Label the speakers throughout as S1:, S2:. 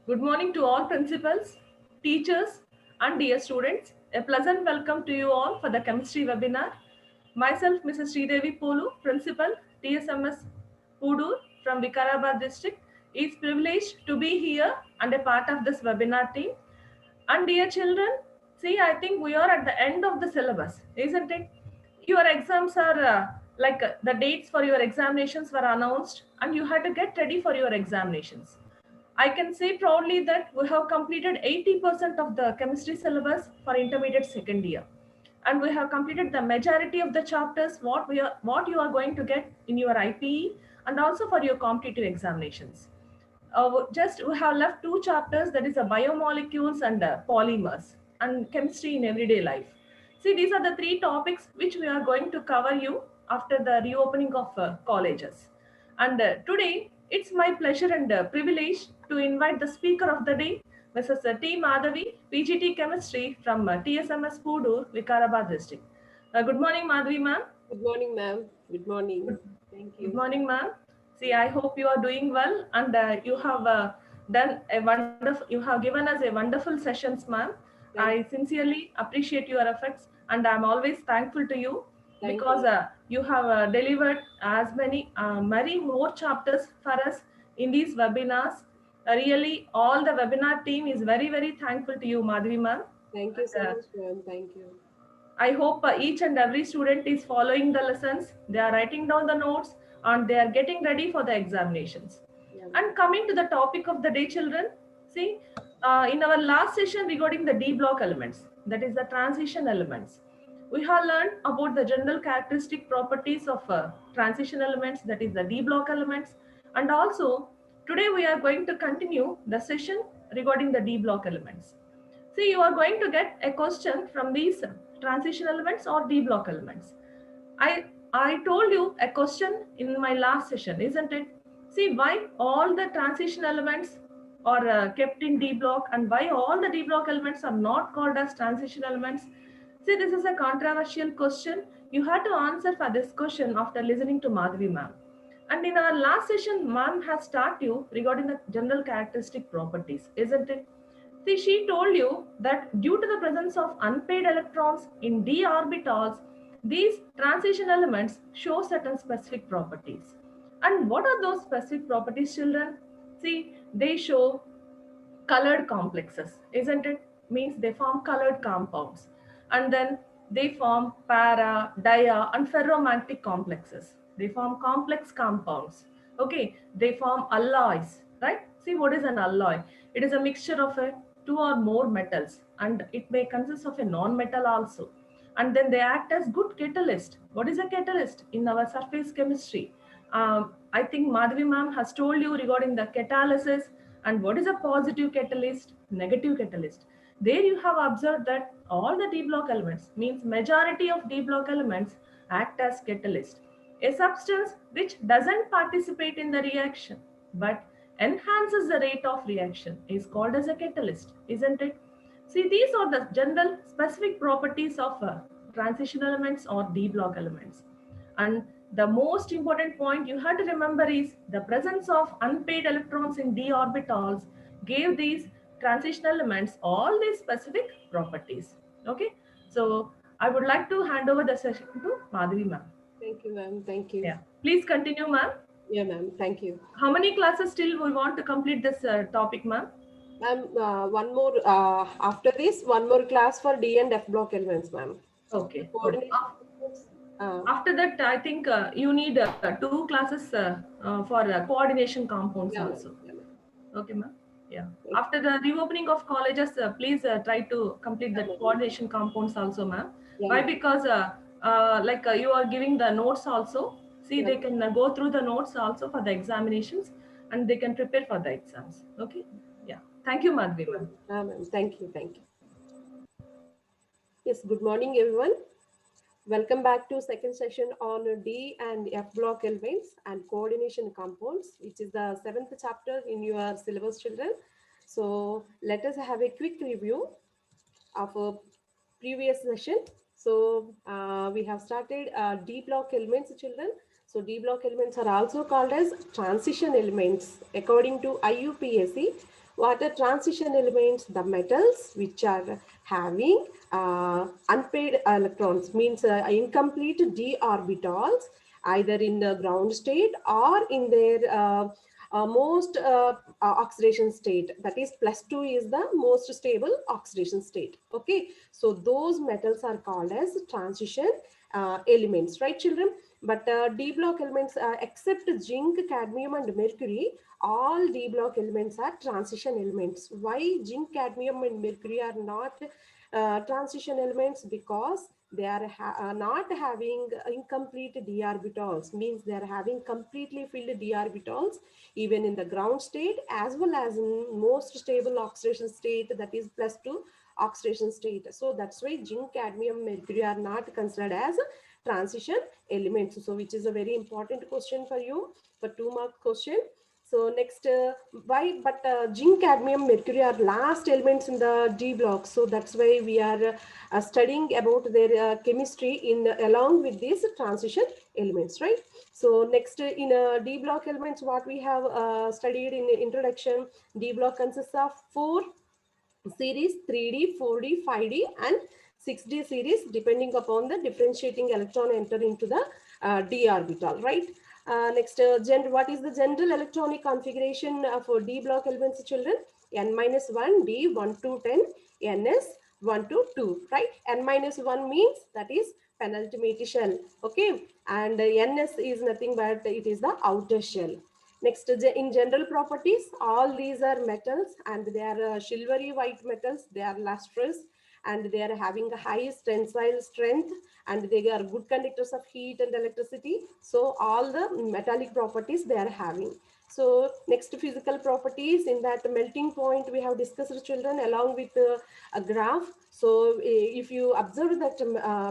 S1: Good morning to all principals, teachers, and dear students. A pleasant welcome to you all for the chemistry webinar. Myself, Mrs. Sridevi Polu, Principal, TSMS Pudur from Vikarabad district, is privileged to be here and a part of this webinar team. And dear children, see, I think we are at the end of the syllabus, isn't it? Your exams are the dates for your examinations were announced, and you had to get ready for your examinations. I can say proudly that we have completed 80% of the chemistry syllabus for intermediate second year. And we have completed the majority of the chapters what you are going to get in your IPE and also for your competitive examinations. Just we have left two chapters, that is a biomolecules and polymers and chemistry in everyday life. See, these are the three topics which we are going to cover you after the reopening of colleges. And today, it's my pleasure and privilege to invite the speaker of the day, Mrs. T. Madhavi, PGT Chemistry from TSMS Pudur, Vikarabad district. Good morning, Madhavi ma'am.
S2: Good morning, ma'am. Good morning.
S1: Good,
S2: Thank
S1: good
S2: you.
S1: morning, ma'am. See, I hope you are doing well and you have done a wonderful, you have given us a wonderful sessions, ma'am. I
S2: Thank,
S1: sincerely appreciate your efforts and I'm always thankful to you
S2: thank
S1: because
S2: you.
S1: you have delivered as many more chapters for us in these webinars. Really, all the webinar team is very, very thankful to you, Madhvi, ma'am.
S2: Thank you
S1: And,
S2: so much, ma'am. Thank you.
S1: I hope each and every student is following the lessons, they are writing down the notes, and they are getting ready for the examinations.
S2: Yeah, ma'am.
S1: And coming to the topic of the day, children, see, in our last session regarding the D block elements, that is the transition elements, we have learned about the general characteristic properties of transition elements, that is the D block elements, and also today we are going to continue the session regarding the D block elements. See, you are going to get a question from these transition elements or D block elements. I told you a question in my last session, isn't it? See, why all the transition elements are kept in D block and why all the D block elements are not called as transition elements. See, this is a controversial question. You had to answer for this question after listening to Madhvi ma'am. And in our last session, ma'am has taught you regarding the general characteristic properties, isn't it? See, she told you that due to the presence of unpaired electrons in d orbitals, these transition elements show certain specific properties. And what are those specific properties, children? See, they show colored complexes, isn't it? Means they form colored compounds. And then they form para, dia, and ferromagnetic complexes. They form complex compounds. Okay, they form alloys, right? See, what is an alloy? It is a mixture of two or more metals, and it may consist of a non-metal also. And then they act as good catalyst. What is a catalyst in our surface chemistry? I think Madhavi ma'am has told you regarding the catalysis and what is a positive catalyst, negative catalyst. There you have observed that all the D block elements, means majority of D block elements, act as catalyst. A substance which doesn't participate in the reaction but enhances the rate of reaction is called as a catalyst, isn't it? See, these are the general specific properties of transition elements or D block elements. And the most important point you have to remember is the presence of unpaired electrons in d orbitals gave these transition elements all these specific properties. Okay, so I would like to hand over the session to Madhavi ma'am.
S2: Thank you, ma'am. Thank you.
S1: Yeah, please continue, ma'am.
S2: Yeah, ma'am. Thank you.
S1: How many classes still we want to complete this topic, ma'am?
S2: Ma'am, one more, after this, one more class for D and F block elements, ma'am.
S1: Okay, okay.
S2: Coordination. Uh,
S1: After that, I think you need two classes for coordination compounds
S2: yeah, ma'am.
S1: also.
S2: Yeah, ma'am.
S1: Okay, ma'am. Yeah.
S2: Thank
S1: After the reopening of colleges, please try to complete
S2: you,
S1: the
S2: ma'am.
S1: coordination compounds also, ma'am.
S2: Yeah,
S1: Why?
S2: ma'am.
S1: Because you are giving the notes also. See,
S2: Yeah,
S1: they
S2: ma'am.
S1: can go through the notes also for the examinations, and they can prepare for the exams. Okay. Yeah. Thank you, Madhvi, ma'am.
S2: Yeah, ma'am. Thank you. Thank you. Yes, good morning, everyone. Welcome back to second session on D and F block elements and coordination compounds, which is the seventh chapter in your syllabus, children. So let us have a quick review of a previous session. So we have started D block elements, children. So D block elements are also called as transition elements according to IUPAC. What are transition elements? The metals which are having unpaired electrons, means incomplete d orbitals, either in the ground state or in their most oxidation state. That is, +2 is the most stable oxidation state. Okay, so those metals are called as transition elements, right, children? But D block elements, except zinc, cadmium, and mercury, all D block elements are transition elements. Why zinc, cadmium, and mercury are not transition elements? Because they are not having incomplete d orbitals, means they are having completely filled d orbitals even in the ground state as well as in most stable oxidation state, that is +2 oxidation state. So that's why zinc, cadmium, mercury are not considered as transition elements. So which is a very important question for you, for 2-mark question. So next, why? But zinc, cadmium, mercury are last elements in the D block. So that's why we are studying about their chemistry in along with these transition elements, right? So next, in D block elements, what we have studied in the introduction, D block consists of 4 series: 3D, 4D, 5D, and 6D series, depending upon the differentiating electron enter into the d orbital, right? Next, what is the general electronic configuration for D block elements, children? N-1, D 1 to 10, Ns 1 to 2, right? N-1 means that is penultimate shell, okay? And Ns is nothing but it is the outer shell. Next, in general properties, all these are metals and they are silvery white metals. They are lustrous and they are having a high tensile strength and they are good conductors of heat and electricity. So all the metallic properties they are having. So next, physical properties, in that melting point we have discussed, children, along with a graph. So if you observe that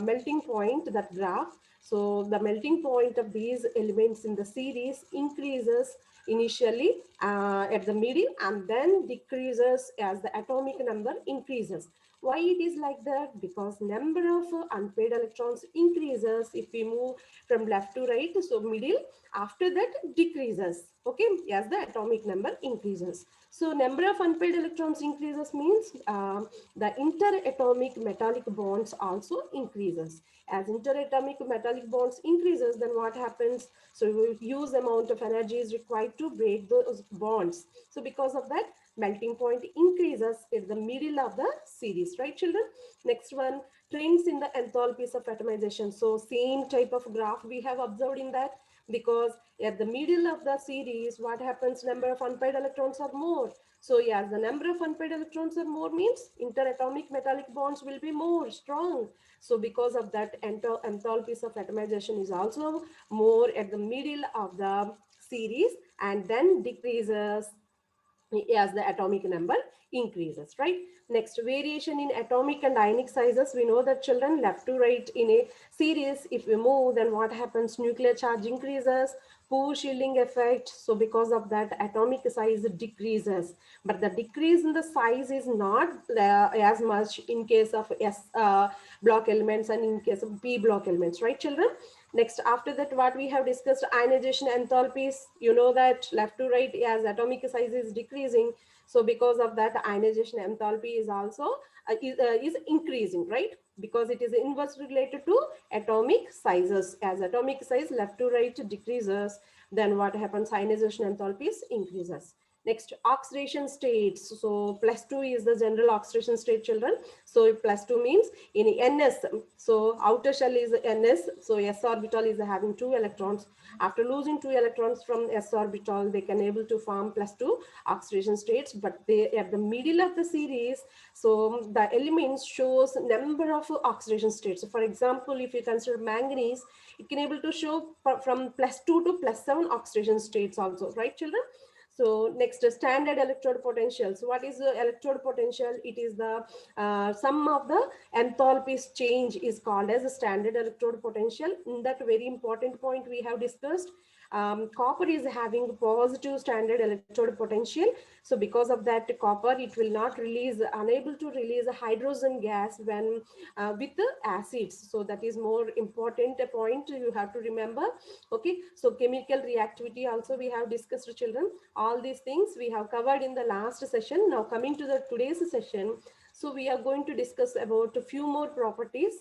S2: melting point, that graph, so the melting point of these elements in the series increases initially at the middle and then decreases as the atomic number increases. Why it is like that? Because number of unpaired electrons increases if we move from left to right. So middle, after that decreases, okay, as the atomic number increases. So number of unpaired electrons increases means the interatomic metallic bonds also increases. As interatomic metallic bonds increases, then what happens? So huge amount of energy is required to break those bonds. So because of that, melting point increases in the middle of the series, right, children? Next one, trends in the enthalpies of atomization. So same type of graph we have observed in that, because at the middle of the series, what happens? Number of unpaired electrons are more. So yes, the number of unpaired electrons are more means interatomic metallic bonds will be more strong. So because of that, enthalpies of atomization is also more at the middle of the series and then decreases as the atomic number increases, right? Next, variation in atomic and ionic sizes. We know that, children, left to right in a series, if we move, then what happens? Nuclear charge increases, poor shielding effect. So because of that, atomic size decreases, but the decrease in the size is not as much in case of S block elements and in case of P block elements, right, children? Next, after that, what we have discussed, ionization enthalpies. You know that left to right, as atomic size is decreasing, so because of that, ionization enthalpy is also is increasing, right? Because it is inversely related to atomic sizes. As atomic size left to right decreases, then what happens? Ionization enthalpies increases. Next, oxidation states. So +2 is the general oxidation state, children. So +2 means in Ns. So outer shell is Ns. So s orbital is having 2 electrons. After losing 2 electrons from s orbital, they can able to form +2 oxidation states. But they at the middle of the series, so the elements shows number of oxidation states. So for example, if you consider manganese, it can able to show from +2 to +7 oxidation states also, right, children? So next, standard electrode potential. So what is the electrode potential? It is the sum of the enthalpies change is called as a standard electrode potential. In that very important point we have discussed, Copper is having positive standard electrode potential. So because of that copper, it will not release, unable to release a hydrogen gas when with the acids. So that is more important point you have to remember. Okay, so chemical reactivity also we have discussed, children. All these things we have covered in the last session. Now coming to the today's session, so we are going to discuss about a few more properties: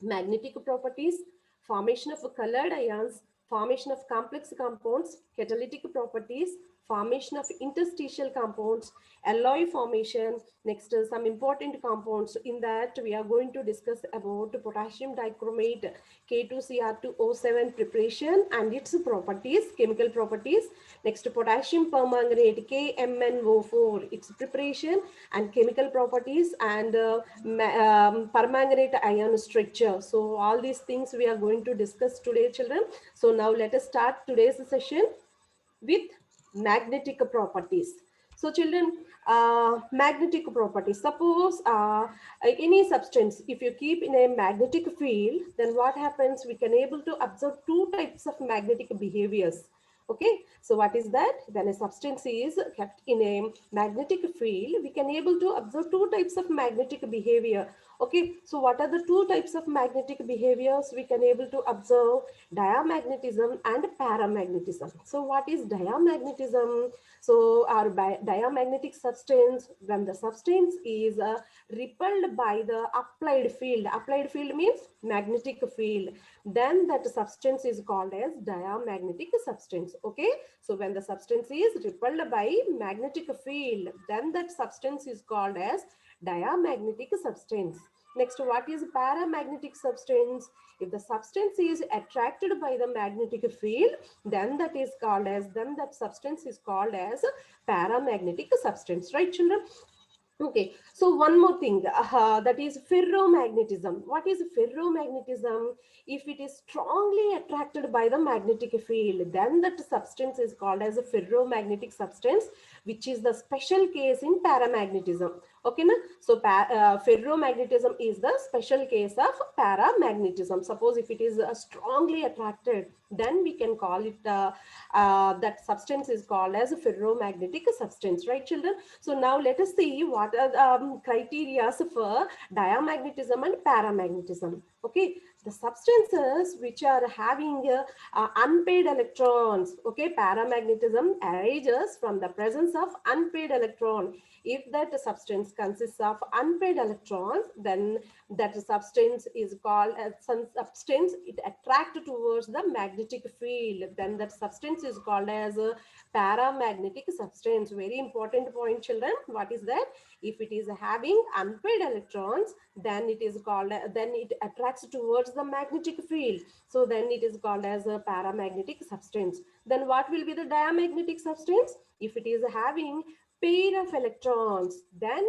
S2: magnetic properties, formation of colored ions, formation of complex compounds, catalytic properties, formation of interstitial compounds, alloy formation. Next, some important compounds. In that, we are going to discuss about potassium dichromate, K2Cr2O7 preparation and its properties, chemical properties. Next, potassium permanganate, KMnO4, its preparation and chemical properties, and permanganate ion structure. So all these things we are going to discuss today, children. So now let us start today's session with magnetic properties. So children, magnetic properties. Suppose any substance, if you keep in a magnetic field, then what happens? We can able to observe two types of magnetic behaviors. Okay, so what is that? When a substance is kept in a magnetic field, we can able to observe two types of magnetic behavior. Okay, so what are the two types of magnetic behaviors we can able to observe? Diamagnetism and paramagnetism. So what is diamagnetism? So our diamagnetic substance, when the substance is repelled by the applied field means magnetic field, then that substance is called as diamagnetic substance. Okay, so when the substance is repelled by magnetic field, then that substance is called as diamagnetic substance. Next, what is paramagnetic substance? If the substance is attracted by the magnetic field, then that substance is called as paramagnetic substance, right, children? Okay, so one more thing, that is ferromagnetism. What is ferromagnetism? If it is strongly attracted by the magnetic field, then that substance is called as a ferromagnetic substance, which is the special case in paramagnetism. Okay, na? So ferromagnetism is the special case of paramagnetism. Suppose if it is strongly attracted, then we can call it, that substance is called as a ferromagnetic substance, right, children? So now let us see what are the criteria for diamagnetism and paramagnetism. Okay, the substances which are having unpaired electrons. Okay, paramagnetism arises from the presence of unpaired electron. If that substance consists of unpaired electrons, then that substance is called as some substance, it attracts towards the magnetic field, then that substance is called as a paramagnetic substance. Very important point, children. What is that? If it is having unpaired electrons, then it is called, then it attracts towards the magnetic field, so then it is called as a paramagnetic substance. Then what will be the diamagnetic substance? If it is having pair of electrons, then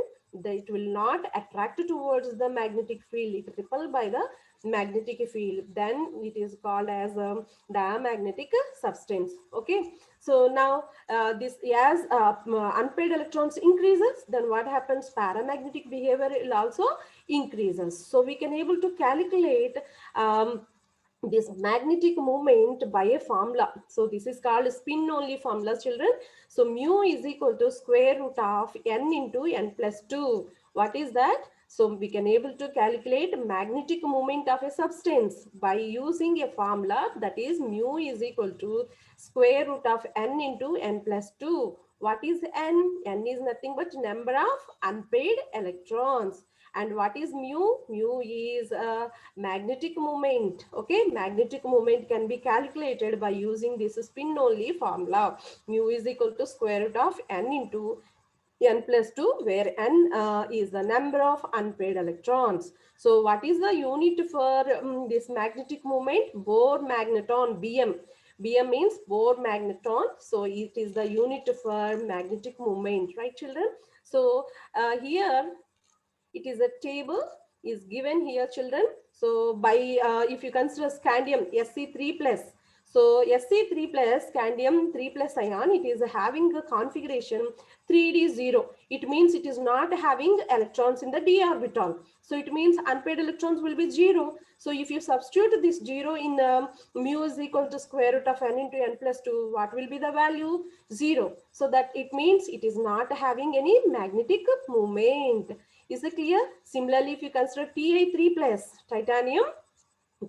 S2: it will not attract towards the magnetic field, it repelled by the magnetic field, then it is called as a diamagnetic substance. Okay, so now this, as unpaired electrons increases, then what happens? Paramagnetic behavior will also increases. So we can able to calculate this magnetic moment by a formula. So this is called spin only formula, children. So mu is equal to square root of n into n plus 2. What is that? So we can able to calculate magnetic moment of a substance by using a formula, that is mu is equal to square root of n into n plus 2. What is n? N is nothing but number of unpaired electrons. And what is mu? Mu is a magnetic moment. Okay, magnetic moment can be calculated by using this spin only formula. Mu is equal to square root of n into n plus 2, where n is the number of unpaired electrons. So what is the unit for this magnetic moment? Bohr magneton, BM. BM means Bohr magneton. So it is the unit for magnetic moment, right, children? So here it is a table is given here, children. So by if you consider scandium Sc3 plus, So Sc3 plus scandium 3 plus ion, it is having a configuration 3d0. It means it is not having electrons in the d orbital. So it means unpaired electrons will be 0. So if you substitute this 0 in mu is equal to square root of n into n plus 2, what will be the value? 0. So that it means it is not having any magnetic moment. Is it clear? Similarly, if you consider Ti3 plus titanium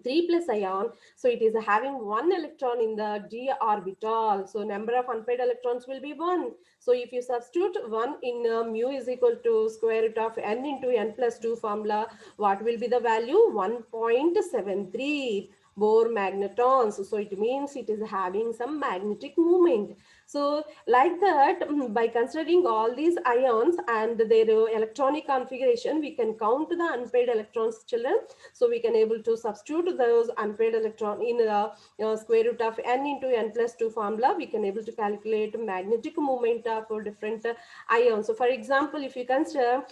S2: 3 plus ion, so it is having one electron in the d orbital. So number of unpaired electrons will be 1. So if you substitute 1 in mu is equal to square root of n into n plus 2 formula, what will be the value? 1.73 Bohr magnetons. So it means it is having some magnetic moment. So like that, by considering all these ions and their electronic configuration, we can count the unpaired electrons, children. So we can able to substitute those unpaired electron in the square root of n into n plus 2 formula. We can able to calculate magnetic moment of different ions. So for example, if you consider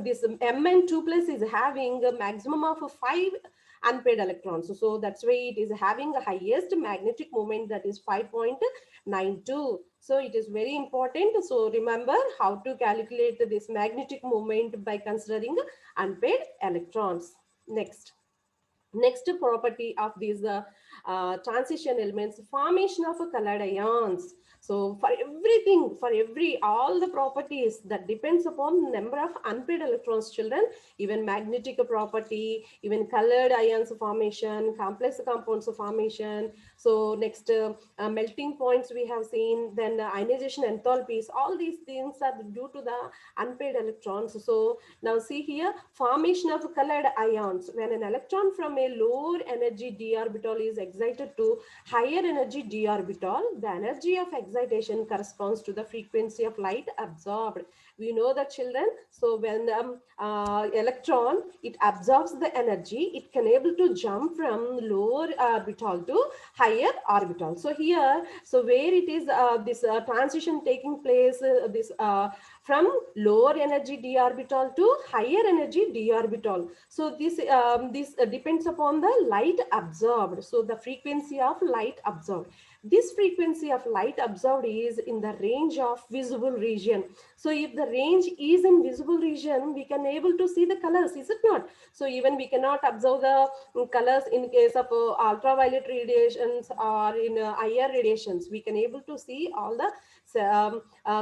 S2: this Mn2 plus is having a maximum of 5 unpaired electrons. So that's why it is having the highest magnetic moment, that is 5.92. So it is very important. So remember how to calculate this magnetic moment by considering unpaired electrons. Next property of these transition elements, formation of colored ions. So for everything, all the properties that depends upon number of unpaired electrons, children, even magnetic property, even colored ions formation, complex compounds formation. So next melting points we have seen, then ionization enthalpies, all these things are due to the unpaired electrons. So now see here, formation of colored ions. When an electron from a lower energy d orbital is excited to higher energy d orbital, the energy of excitation corresponds to the frequency of light absorbed. We know that, children. So when electron, it absorbs the energy, it can able to jump from lower orbital to higher orbital. So here, so where it is this transition taking place, from lower energy d orbital to higher energy d orbital. So this depends upon the light absorbed. So the frequency of light absorbed. This frequency of light absorbed is in the range of visible region. So if the range is in visible region, we can able to see the colors, is it not? So even we cannot observe the colors in case of ultraviolet radiations or in IR radiations. We can able to see all the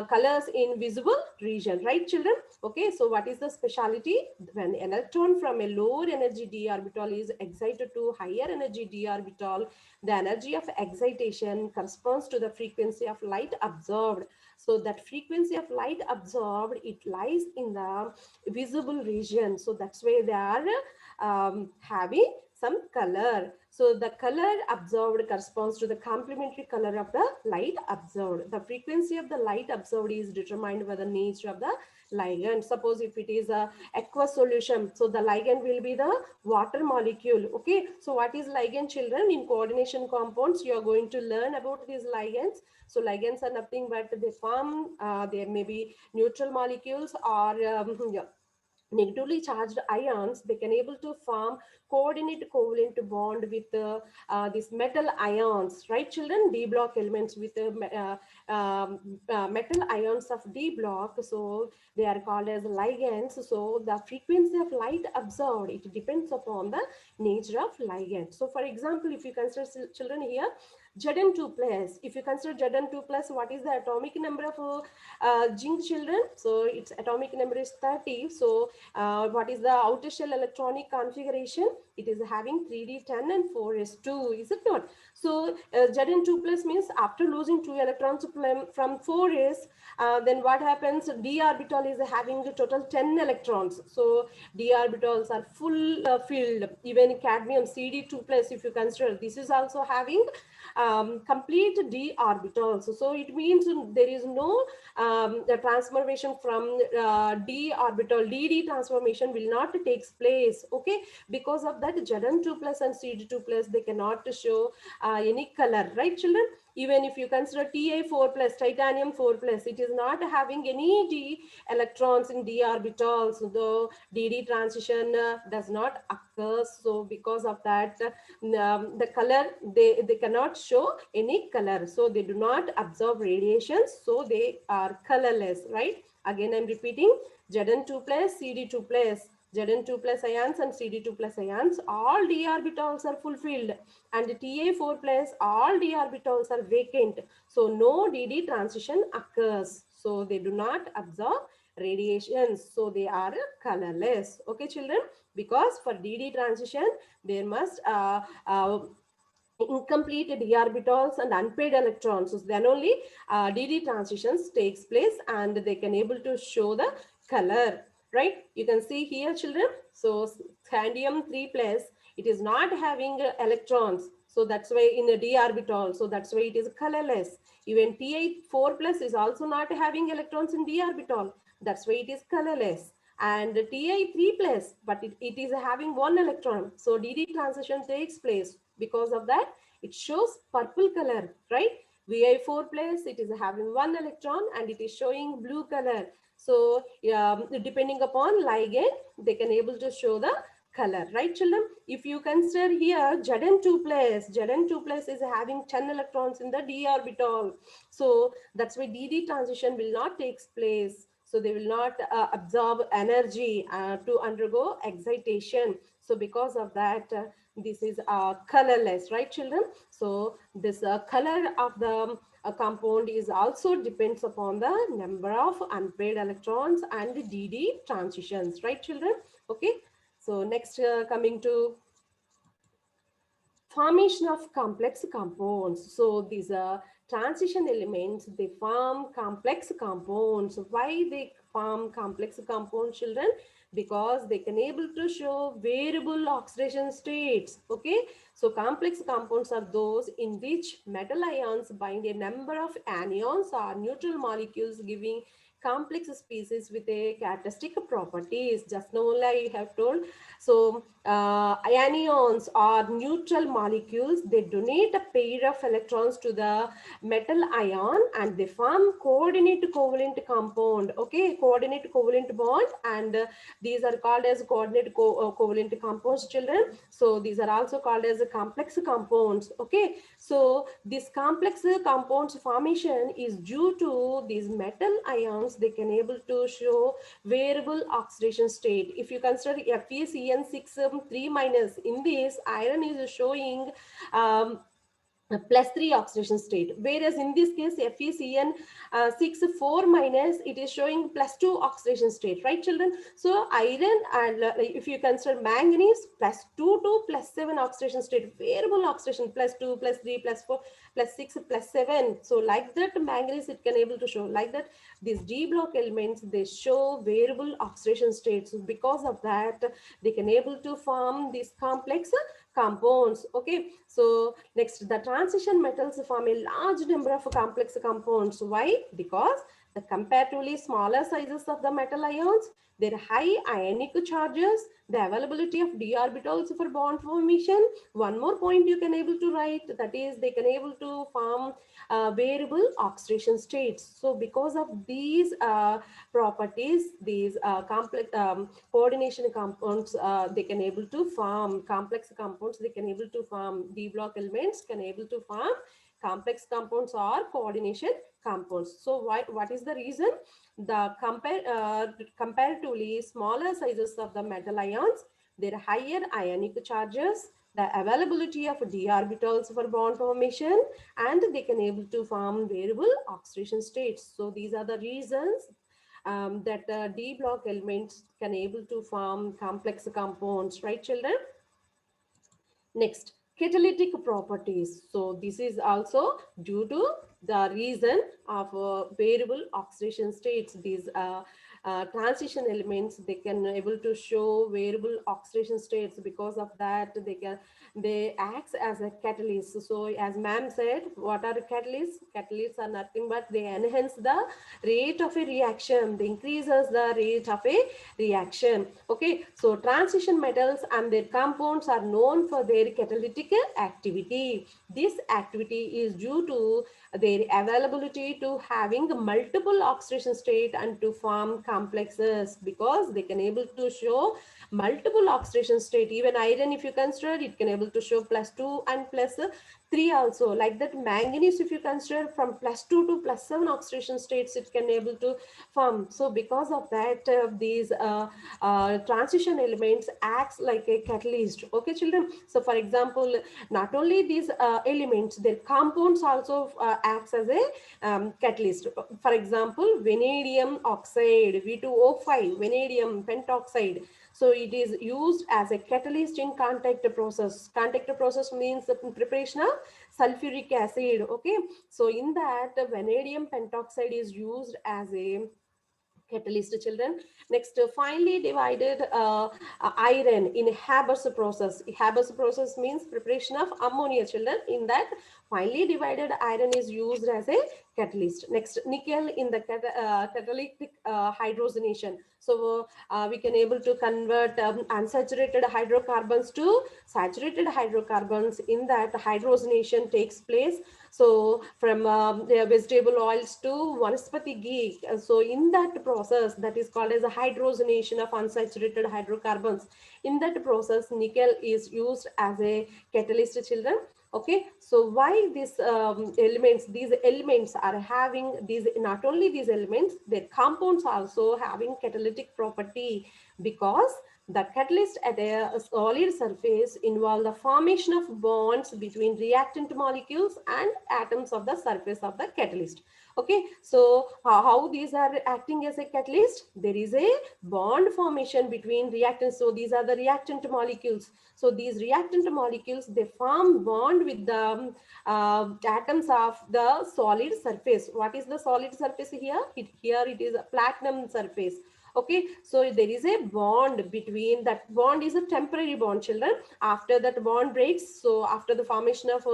S2: colors in visible region, right, children? Okay, so what is the speciality? When electron from a lower energy d orbital is excited to higher energy d orbital, the energy of excitation corresponds to the frequency of light absorbed. So that frequency of light absorbed, it lies in the visible region. So that's why they are having some color. So the color absorbed corresponds to the complementary color of the light absorbed. The frequency of the light absorbed is determined by the nature of the ligand. Suppose if it is a aqueous solution, so the ligand will be the water molecule. Okay, so what is ligand, children? In coordination compounds, you are going to learn about these ligands. So ligands are nothing but they form, they may be neutral molecules or yeah, negatively charged ions. They can able to form coordinate covalent bond with these metal ions, right, children? D block elements with metal ions of D block, so they are called as ligands. So the frequency of light absorbed, it depends upon the nature of ligand. So for example, if you consider, children, here Zn2 plus, if you consider Zn2 plus, what is the atomic number of zinc, children? So its atomic number is 30. So what is the outer shell electronic configuration? It is having 3d10 and 4s2, is it not? So Zn2 plus means after losing 2 electrons from 4s, then what happens? D orbital is having a total 10 electrons. So D orbitals are full filled. Even cadmium Cd2 plus, if you consider, this is also having complete d orbitals. So it means there is no the transformation from d orbital, dd transformation will not takes place. Okay, because of that Zn2 plus and Cd2 plus, they cannot show any color, right children? Even if you consider Ta4 plus, titanium 4 plus, it is not having any d electrons in d orbitals. So the dd transition does not occur. So because of that, the color, they cannot show any color. So they do not absorb radiation. So they are colorless, right? Again, I'm repeating, Zn2 plus, Cd2 plus, Zn2 plus ions and Cd2 plus ions, all d orbitals are fulfilled, and Ta4 plus, all d orbitals are vacant. So no dd transition occurs. So they do not absorb radiations. So they are colorless. Okay, children? Because for dd transition, there must incomplete d orbitals and unpaired electrons. So then only dd transitions takes place, and they can able to show the color, right? You can see here children. So scandium 3 plus, it is not having electrons. So that's why in a d orbital, so that's why it is colorless. Even Ti4 plus is also not having electrons in d orbital. That's why it is colorless. And Ti3 plus, but it is having one electron. So dd transition takes place. Because of that, it shows purple color, right? Vi4 plus, it is having one electron and it is showing blue color. So depending upon ligand, they can able to show the color, right children? If you consider here Zn2 plus is having 10 electrons in the d orbital. So that's why dd transition will not take place. So they will not absorb energy to undergo excitation. So because of that, this is colorless, right children? So this color of the compound is also depends upon the number of unpaired electrons and the dd transitions, right children? Okay, so next coming to formation of complex compounds. So these are transition elements, they form complex compounds. Why they form complex compounds, children? Because they can able to show variable oxidation states. Okay, so complex compounds are those in which metal ions bind a number of anions or neutral molecules, giving complex species with a characteristic properties. Just now I have told. So anions or neutral molecules, they donate a pair of electrons to the metal ion and they form coordinate covalent compound. Okay, coordinate covalent bond, and these are called as coordinate covalent compounds, children. So these are also called as complex compounds. Okay, so this complex compounds formation is due to these metal ions. They can able to show variable oxidation state. If you consider FeCN6 3 minus, in this iron is showing +3 oxidation state, whereas in this case FeCN 6 4 minus, it is showing +2 oxidation state, right children? So iron and if you consider manganese, +2 to +7 oxidation state, variable oxidation, +2 +3 +4 +6 +7. So like that manganese, it can able to show like that. These d block elements, they show variable oxidation states. Because of that, they can able to form these complex compounds. Okay, so next, the transition metals form a large number of complex compounds. Why? Because the comparatively smaller sizes of the metal ions, their high ionic charges, the availability of d orbitals for bond formation. One more point you can able to write, that is they can able to form variable oxidation states. So because of these properties, these complex coordination compounds, they can able to form complex compounds. They can able to form d block elements, can able to form complex compounds or coordination compounds. So what is the reason? The comparatively smaller sizes of the metal ions, their higher ionic charges, the availability of d orbitals for bond formation, and they can able to form variable oxidation states. So these are the reasons that d block elements can able to form complex compounds, right children? Next, catalytic properties. So this is also due to the reason of variable oxidation states. These transition elements, they can able to show variable oxidation states. Because of that, they acts as a catalyst. So as ma'am said, what are catalysts? Catalysts are nothing but they enhance the rate of a reaction, they increases the rate of a reaction. Okay, so transition metals and their compounds are known for their catalytic activity. This activity is due to their availability to having multiple oxidation state and to form complexes, because they can able to show multiple oxidation state. Even iron, if you consider, it can able to show +2 and +3 also. Like that, manganese, if you consider, from +2 to +7 oxidation states it can able to form. So because of that, these transition elements acts like a catalyst. Okay, children. So for example, not only these elements, their compounds also acts as a catalyst. For example, vanadium oxide, V2O5, vanadium pentoxide. So it is used as a catalyst in contact process. Contact process means the preparation of sulfuric acid. Okay, so in that, vanadium pentoxide is used as a catalyst, children. Next, finely divided iron in Haber's process. Haber's process means preparation of ammonia, children. In that, finely divided iron is used as a catalyst. Next, nickel in the catalytic hydrogenation. So we can able to convert unsaturated hydrocarbons to saturated hydrocarbons. In that, hydrogenation takes place. So from the vegetable oils to vanaspati ghee. So in that process, that is called as a hydrogenation of unsaturated hydrocarbons. In that process, nickel is used as a catalyst, children. Okay, so why these elements are having these, not only these elements, their compounds also having catalytic property, because the catalyst at a solid surface involve the formation of bonds between reactant molecules and atoms of the surface of the catalyst. Okay, so how these are acting as a catalyst? There is a bond formation between reactants. So these are the reactant molecules. So these reactant molecules, they form bond with the atoms of the solid surface. What is the solid surface here? Here it is a platinum surface. Okay, so there is a bond between, that bond is a temporary bond, children. After that bond breaks, so after the formation of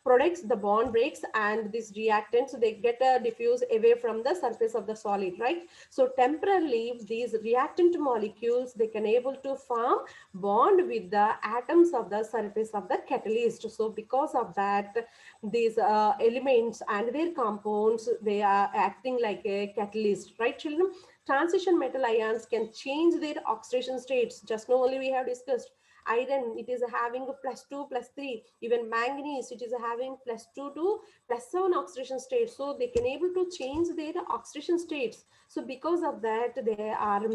S2: products, the bond breaks and these reactants, they get diffuse away from the surface of the solid, right? So temporarily these reactant molecules, they can able to form bond with the atoms of the surface of the catalyst. So because of that, these elements and their compounds, they are acting like a catalyst, right, children? Transition metal ions can change their oxidation states. Just now only we have discussed. Iron, it is having a +2, +3. Even manganese, it is having +2 to +7 oxidation states. So they can able to change their oxidation states. So because of that, they are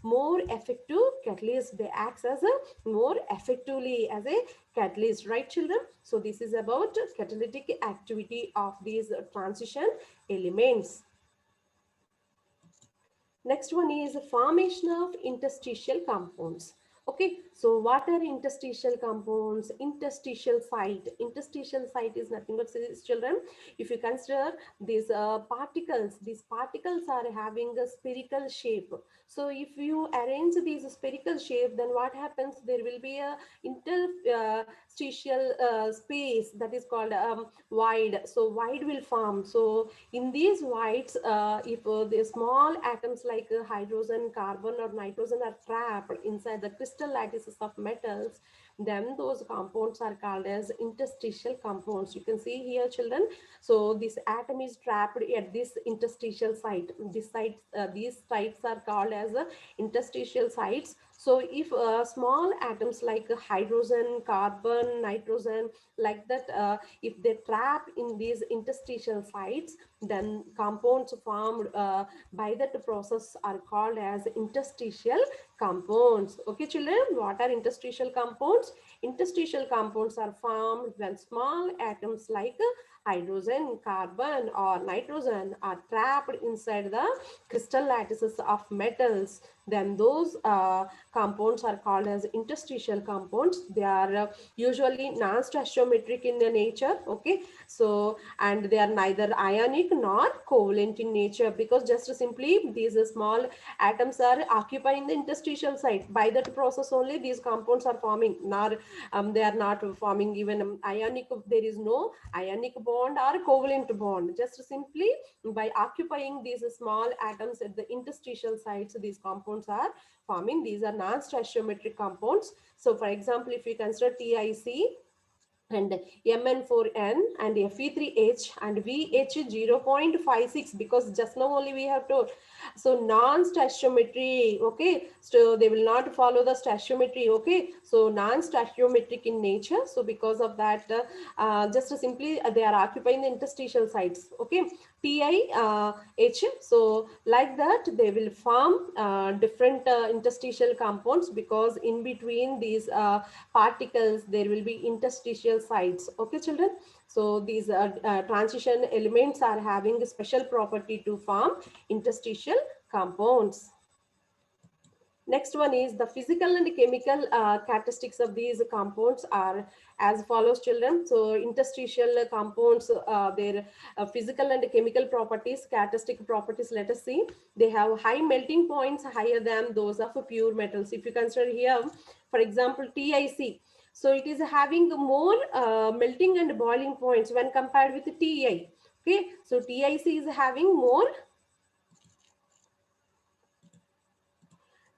S2: more effective catalyst. They act as a more effectively as a catalyst, right, children? So this is about catalytic activity of these transition elements. Next one is formation of interstitial compounds. Okay, so what are interstitial compounds? Interstitial site. Interstitial site is nothing but, children, if you consider these these particles are having a spherical shape. So if you arrange these spherical shape, then what happens? There will be a interstitial space that is called void. So void will form. So in these voids, if the small atoms like hydrogen, carbon or nitrogen are trapped inside the crystal lattices of metals, then those compounds are called as interstitial compounds. You can see here, children. So this atom is trapped at this interstitial site. These sites are called as interstitial sites. So if small atoms like hydrogen, carbon, nitrogen, like that, if they trap in these interstitial sites, then compounds formed by that process are called as interstitial compounds. Okay, children, what are interstitial compounds? Interstitial compounds are formed when small atoms like hydrogen, carbon or nitrogen are trapped inside the crystal lattices of metals. Then those compounds are called as interstitial compounds. They are usually non-stoichiometric in nature. Okay, so and they are neither ionic nor covalent in nature, because just simply these small atoms are occupying the interstitial site. By that process only these compounds are forming, nor they are not forming even ionic. There is no ionic bond or covalent bond. Just simply by occupying these small atoms at the interstitial sites, these compounds are forming. These are non-stoichiometric compounds. So for example, if we consider TIC and Mn4n and Fe3H and VH0.56, because just now only we have told. So non-stoichiometry, okay, so they will not follow the stoichiometry. Okay, so non-stoichiometric in nature. So because of that, just simply they are occupying the interstitial sites. Okay, TiH, so like that they will form different interstitial compounds, because in between these particles there will be interstitial sites. Okay children, so these transition elements are having a special property to form interstitial compounds. Next one is the physical and chemical characteristics of these compounds are as follows children. So interstitial compounds, their physical and chemical properties, characteristic properties, let us see. They have high melting points, higher than those of pure metals. If you consider here, for example, TIC, so it is having more melting and boiling points when compared with TI. Okay, so TIC is having more,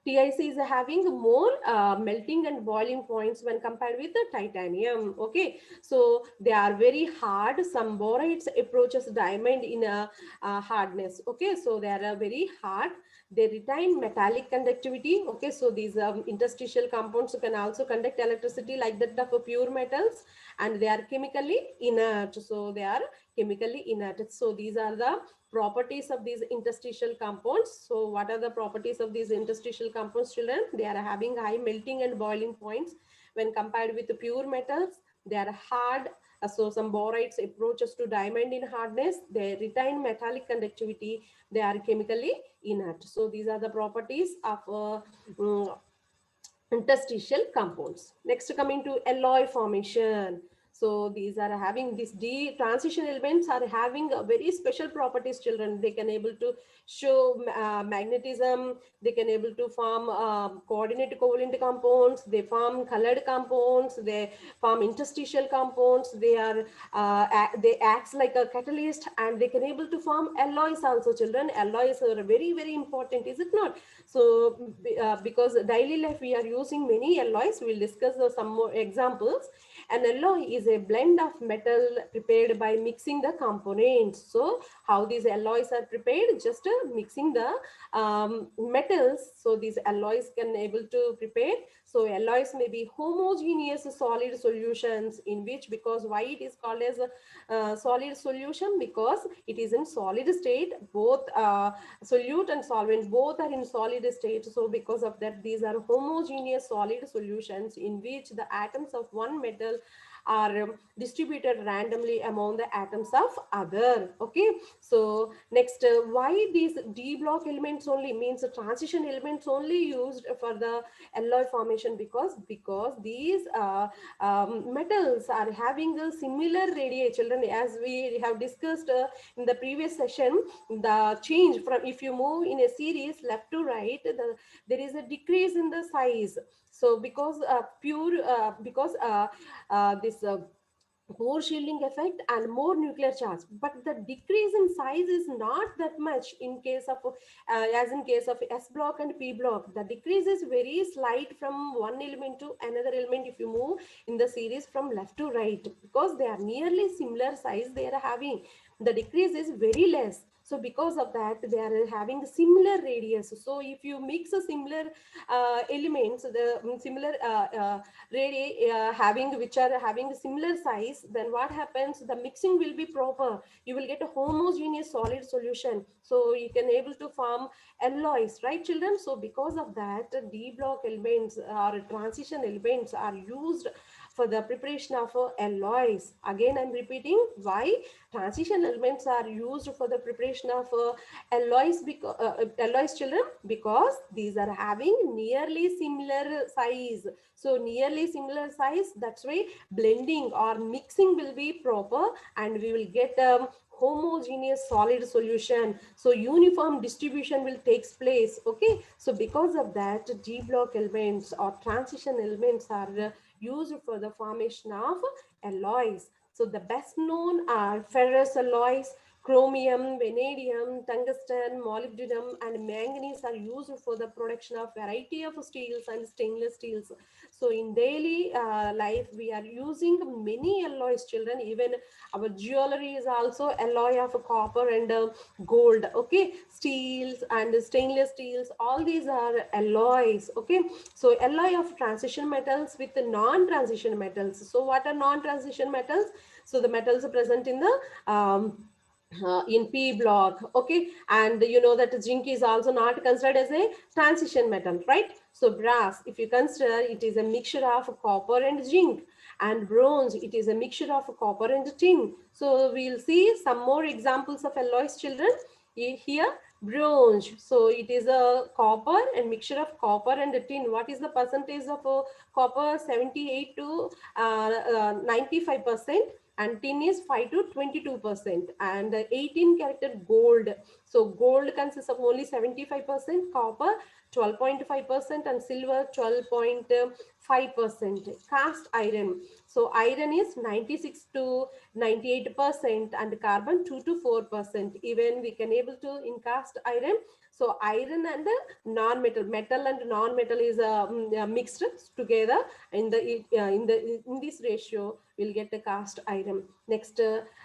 S2: TIC is having more melting and boiling points when compared with the titanium. Okay, so they are very hard. Some borides approaches diamond in a hardness. Okay, so they are very hard. They retain metallic conductivity. Okay, so these interstitial compounds can also conduct electricity like that of pure metals, and they are chemically inert. So they are chemically inert. So these are the properties of these interstitial compounds. So what are the properties of these interstitial compounds children? They are having high melting and boiling points when compared with the pure metals. They are hard. So some borides approaches to diamond in hardness. They retain metallic conductivity. They are chemically inert. So these are the properties of interstitial compounds. Next, coming to alloy formation. So these are having these D transition elements are having a very special properties children. They can able to show magnetism. They can able to form coordinate covalent compounds. They form colored compounds. They form interstitial compounds. They are they acts like a catalyst, and they can able to form alloys also children. Alloys are very very important, is it not? So because daily life we are using many alloys, we will discuss some more examples. An alloy is a blend of metal prepared by mixing the components. So how these alloys are prepared? Just mixing the metals. So these alloys can able to prepare. So alloys may be homogeneous solid solutions in which, because why it is called as a solid solution? Because it is in solid state. Both solute and solvent both are in solid state. So because of that, these are homogeneous solid solutions in which the atoms of one metal are distributed randomly among the atoms of other. Okay, so next, why these D block elements only, means the transition elements only used for the alloy formation? Because these metals are having a similar radii children, as we have discussed in the previous session. The change from, if you move in a series left to right, there is a decrease in the size. So because this more shielding effect and more nuclear charge, but the decrease in size is not that much in case of as in case of S block and P block. The decrease is very slight from one element to another element if you move in the series from left to right, because they are nearly similar size they are having. The decrease is very less. So because of that, they are having similar radius. So if you mix a similar elements, the similar radii having, which are having similar size, then what happens? The mixing will be proper. You will get a homogeneous solid solution. So you can able to form alloys, right children? So because of that, D block elements or transition elements are used for the preparation of alloys. Again, I'm repeating why transition elements are used for the preparation of alloys, because alloys, children, because these are having nearly similar size. So nearly similar size, that's why blending or mixing will be proper, and we will get homogeneous solid solution. So uniform distribution will takes place. Okay, so because of that, D block elements or transition elements are used for the formation of alloys. So the best known are ferrous alloys. Chromium, vanadium, tungsten, molybdenum, and manganese are used for the production of variety of steels and stainless steels. So in daily life, we are using many alloys, children. Even our jewelry is also alloy of copper and gold. Okay, steels and stainless steels, all these are alloys. Okay, so alloy of transition metals with the non-transition metals. So what are non-transition metals? So the metals are present in the in P block. Okay, and you know that zinc is also not considered as a transition metal, right? So brass, if you consider, it is a mixture of copper and zinc, and bronze, it is a mixture of copper and tin. So we'll see some more examples of alloys, children. Here, bronze, so it is a copper and mixture of copper and tin. What is the percentage of copper? 78 to 95%, and tin is 5 to 22%, and 18 karat gold. So gold consists of only 75%, copper 12.5%, and silver 12.5%. Cast iron, so iron is 96 to 98%, and carbon 2 to 4%. Even we can able to in cast iron. So iron and non-metal, metal and non-metal is mixed together in the in this ratio. We'll get a cast iron. Next,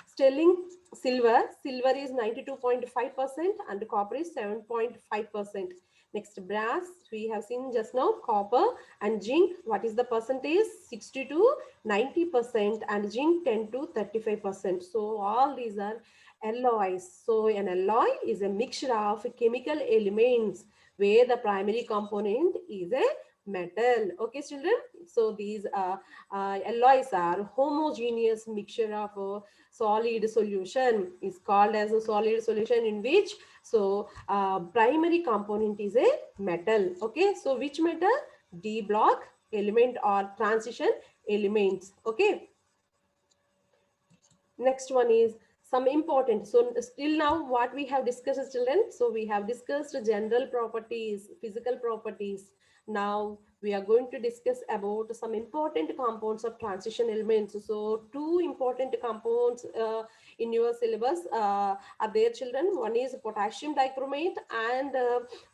S2: sterling silver. Silver is 92.5%, and copper is 7.5%. Next, brass, we have seen just now, copper and zinc. What is the percentage? 60 to 90%, and zinc 10 to 35%. So all these are alloys. So an alloy is a mixture of chemical elements where the primary component is a metal. Okay, children. So these alloys are homogeneous mixture of a solid solution, is called as a solid solution, in which so primary component is a metal. Okay, so which metal? D block element or transition elements. Okay, next one is some important. So still now what we have discussed, children, so we have discussed general properties, physical properties. Now we are going to discuss about some important compounds of transition elements. So two important compounds in your syllabus are there, children. One is potassium dichromate and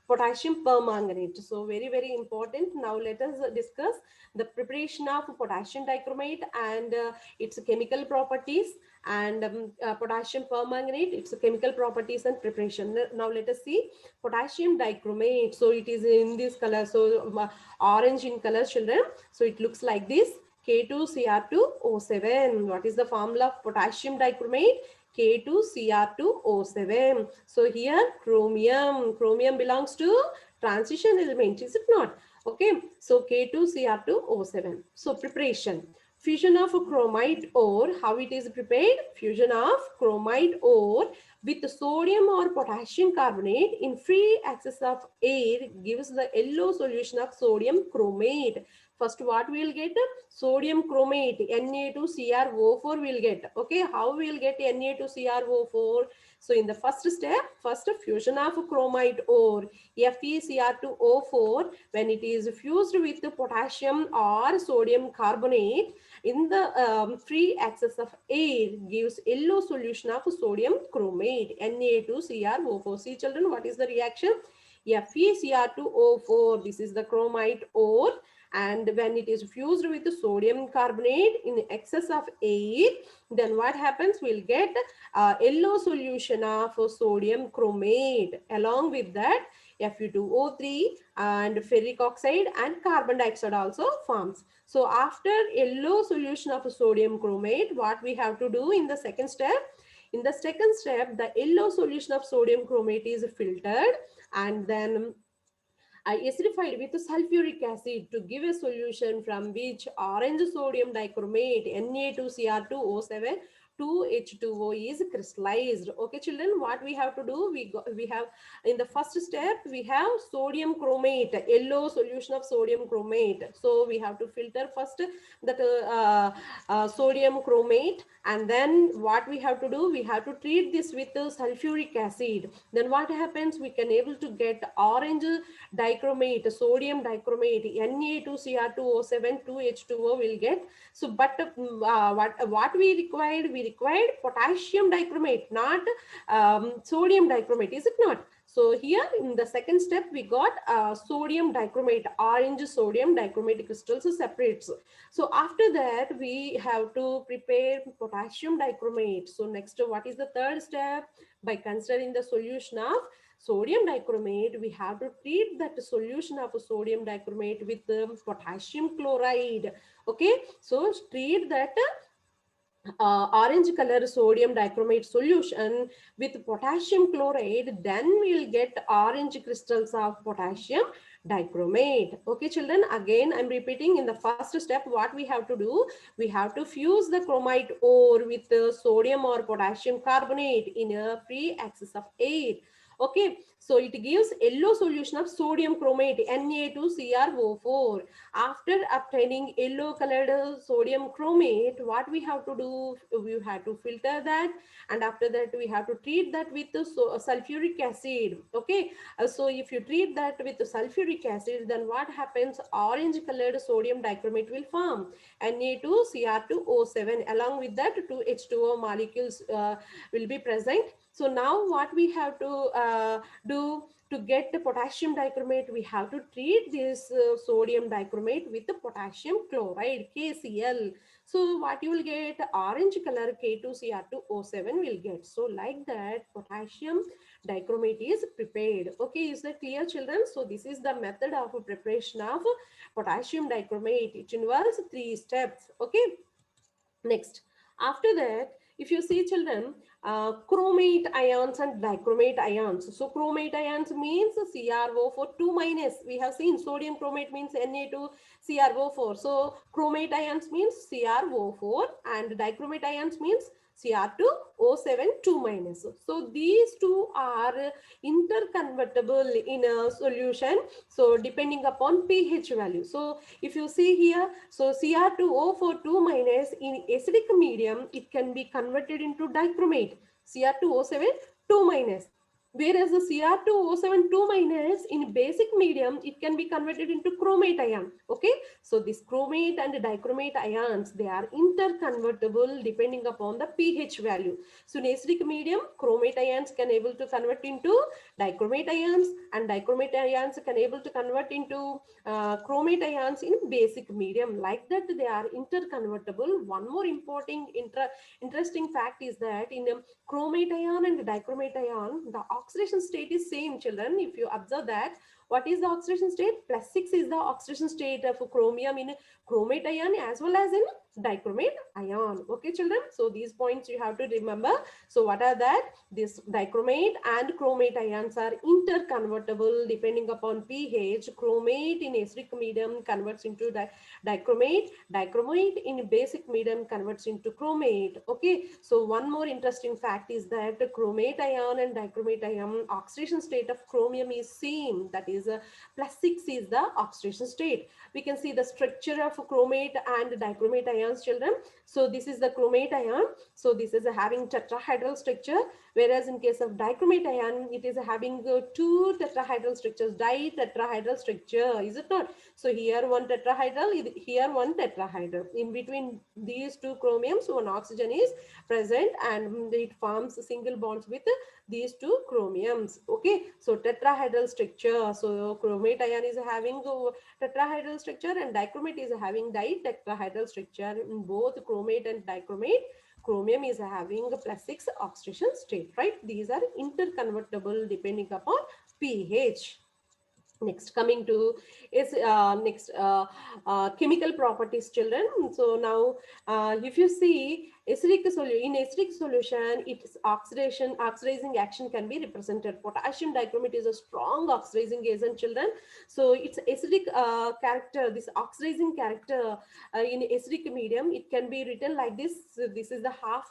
S2: potassium permanganate. So very important. Now let us discuss the preparation of potassium dichromate and its chemical properties, and potassium permanganate, its chemical properties and preparation. Now let us see potassium dichromate. So it is in this color, so orange in color, children. So it looks like this: K2Cr2O7. What is the formula of potassium dichromate? K2Cr2O7. So here chromium belongs to transition element, is it not? Okay, so K2Cr2O7. So preparation: fusion of chromite ore. How it is prepared? Fusion of chromite ore with sodium or potassium carbonate in free access of air gives the yellow solution of sodium chromate. First, what we will get? Sodium chromate, Na2CrO4 will get. Okay, how we will get Na2CrO4? So in the first step, first fusion of chromite ore, FeCr2O4, when it is fused with the potassium or sodium carbonate in the free access of air gives yellow solution of sodium chromate, Na2CrO4. See, children, what is the reaction? FeCr2O4, this is the chromite ore, and when it is fused with the sodium carbonate in excess of air, then what happens? We'll get yellow solution of sodium chromate. Along with that, Fe2O3 and ferric oxide and carbon dioxide also forms. So after yellow solution of sodium chromate, what we have to do in the second step? In the second step, the yellow solution of sodium chromate is filtered, and then acidified with sulfuric acid to give a solution from which orange sodium dichromate Na2Cr2O7 2H2O is crystallized. Okay, children, what we have to do? We have in the first step we have sodium chromate, yellow solution of sodium chromate. So we have to filter first that sodium chromate, and then what we have to do? We have to treat this with sulfuric acid. Then what happens? We can able to get orange dichromate, sodium dichromate, Na2Cr2O7 2H2O will get. So, but what we required? We required potassium dichromate, not sodium dichromate, is it not? So here in the second step, we got sodium dichromate, orange sodium dichromate crystals separates. So after that, we have to prepare potassium dichromate. So next, what is the third step? By considering the solution of sodium dichromate, we have to treat that solution of sodium dichromate with potassium chloride. Okay, so treat that orange color sodium dichromate solution with potassium chloride, then we'll get orange crystals of potassium dichromate. Okay, children, again I'm repeating. In the first step, what we have to do? We have to fuse the chromite ore with the sodium or potassium carbonate in a free access of air. Okay, so it gives yellow solution of sodium chromate Na2CrO4. After obtaining yellow colored sodium chromate, what we have to do? We have to filter that, and after that we have to treat that with the sulfuric acid. Okay, so if you treat that with the sulfuric acid, then what happens? Orange colored sodium dichromate will form, Na2Cr2O7. Along with that, two H2O molecules will be present. So now what we have to do? To get the potassium dichromate, we have to treat this sodium dichromate with the potassium chloride, KCl. So what you will get? Orange color K2Cr2O7 will get. So like that, potassium dichromate is prepared. Okay, is that clear, children? So this is the method of preparation of potassium dichromate. It involves 3 steps. Okay, next, after that, if you see, children, chromate ions and dichromate ions. So chromate ions means CrO4 2 minus. We have seen sodium chromate means Na2CrO4. So chromate ions means CrO4, and dichromate ions means Cr2O7 2 minus. So these two are interconvertible in a solution. So depending upon pH value. So if you see here, so Cr2O4 2 minus in acidic medium, it can be converted into dichromate, Cr2O7 2 minus. Whereas the Cr2O7 2 minus in basic medium, it can be converted into chromate ion. Okay, so this chromate and dichromate ions, they are interconvertible depending upon the pH value. So in acidic medium, chromate ions can able to convert into dichromate ions, and dichromate ions can able to convert into chromate ions in basic medium. Like that, they are interconvertible. One more important interesting fact is that in chromate ion and dichromate ion, the oxidation state is same, children. If you observe that, what is the oxidation state? +6 is the oxidation state of chromium in chromate ion as well as in dichromate ion. Okay, children, so these points you have to remember. So what are that? This dichromate and chromate ions are interconvertible depending upon pH. Chromate in acidic medium converts into dichromate. Dichromate in basic medium converts into chromate. Okay, so one more interesting fact is that the chromate ion and dichromate ion oxidation state of chromium is same. That is +6 is the oxidation state. We can see the structure of chromate and dichromate ions, children. So this is the chromate ion. So this is having tetrahedral structure, whereas in case of dichromate ion, it is having 2 tetrahedral structures, ditetrahedral structure, is it not? So here one tetrahedral, here one tetrahedral. In between these two chromiums, one oxygen is present, and it forms single bonds with these two chromiums. Okay, so tetrahedral structure. So chromate ion is having tetrahedral structure, and dichromate is having ditetrahedral structure. In both chromate and dichromate, chromium is having a +6 oxidation state, right? These are interconvertible depending upon pH. Next, coming to is chemical properties, children. So now if you see In acidic solution, its oxidizing action can be represented. Potassium dichromate is a strong oxidizing agent, children. So its acidic character, this oxidizing character in acidic medium, it can be written like this. So this is the half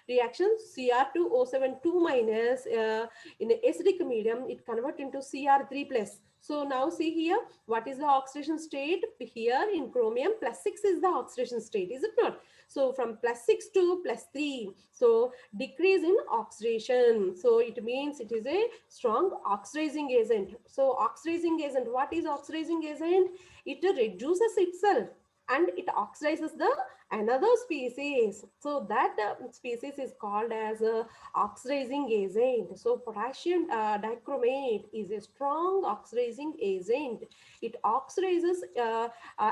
S2: reaction, Cr2O7 2 minus. In acidic medium, it convert into Cr3 plus. So now see here, what is the oxidation state? Here in chromium, +6 is the oxidation state, is it not? So from +6 to +3, so decrease in oxidation. So it means it is a strong oxidizing agent. So oxidizing agent, what is oxidizing agent? It reduces itself and it oxidizes the another species. So that species is called as a oxidizing agent. So potassium dichromate is a strong oxidizing agent. It oxidizes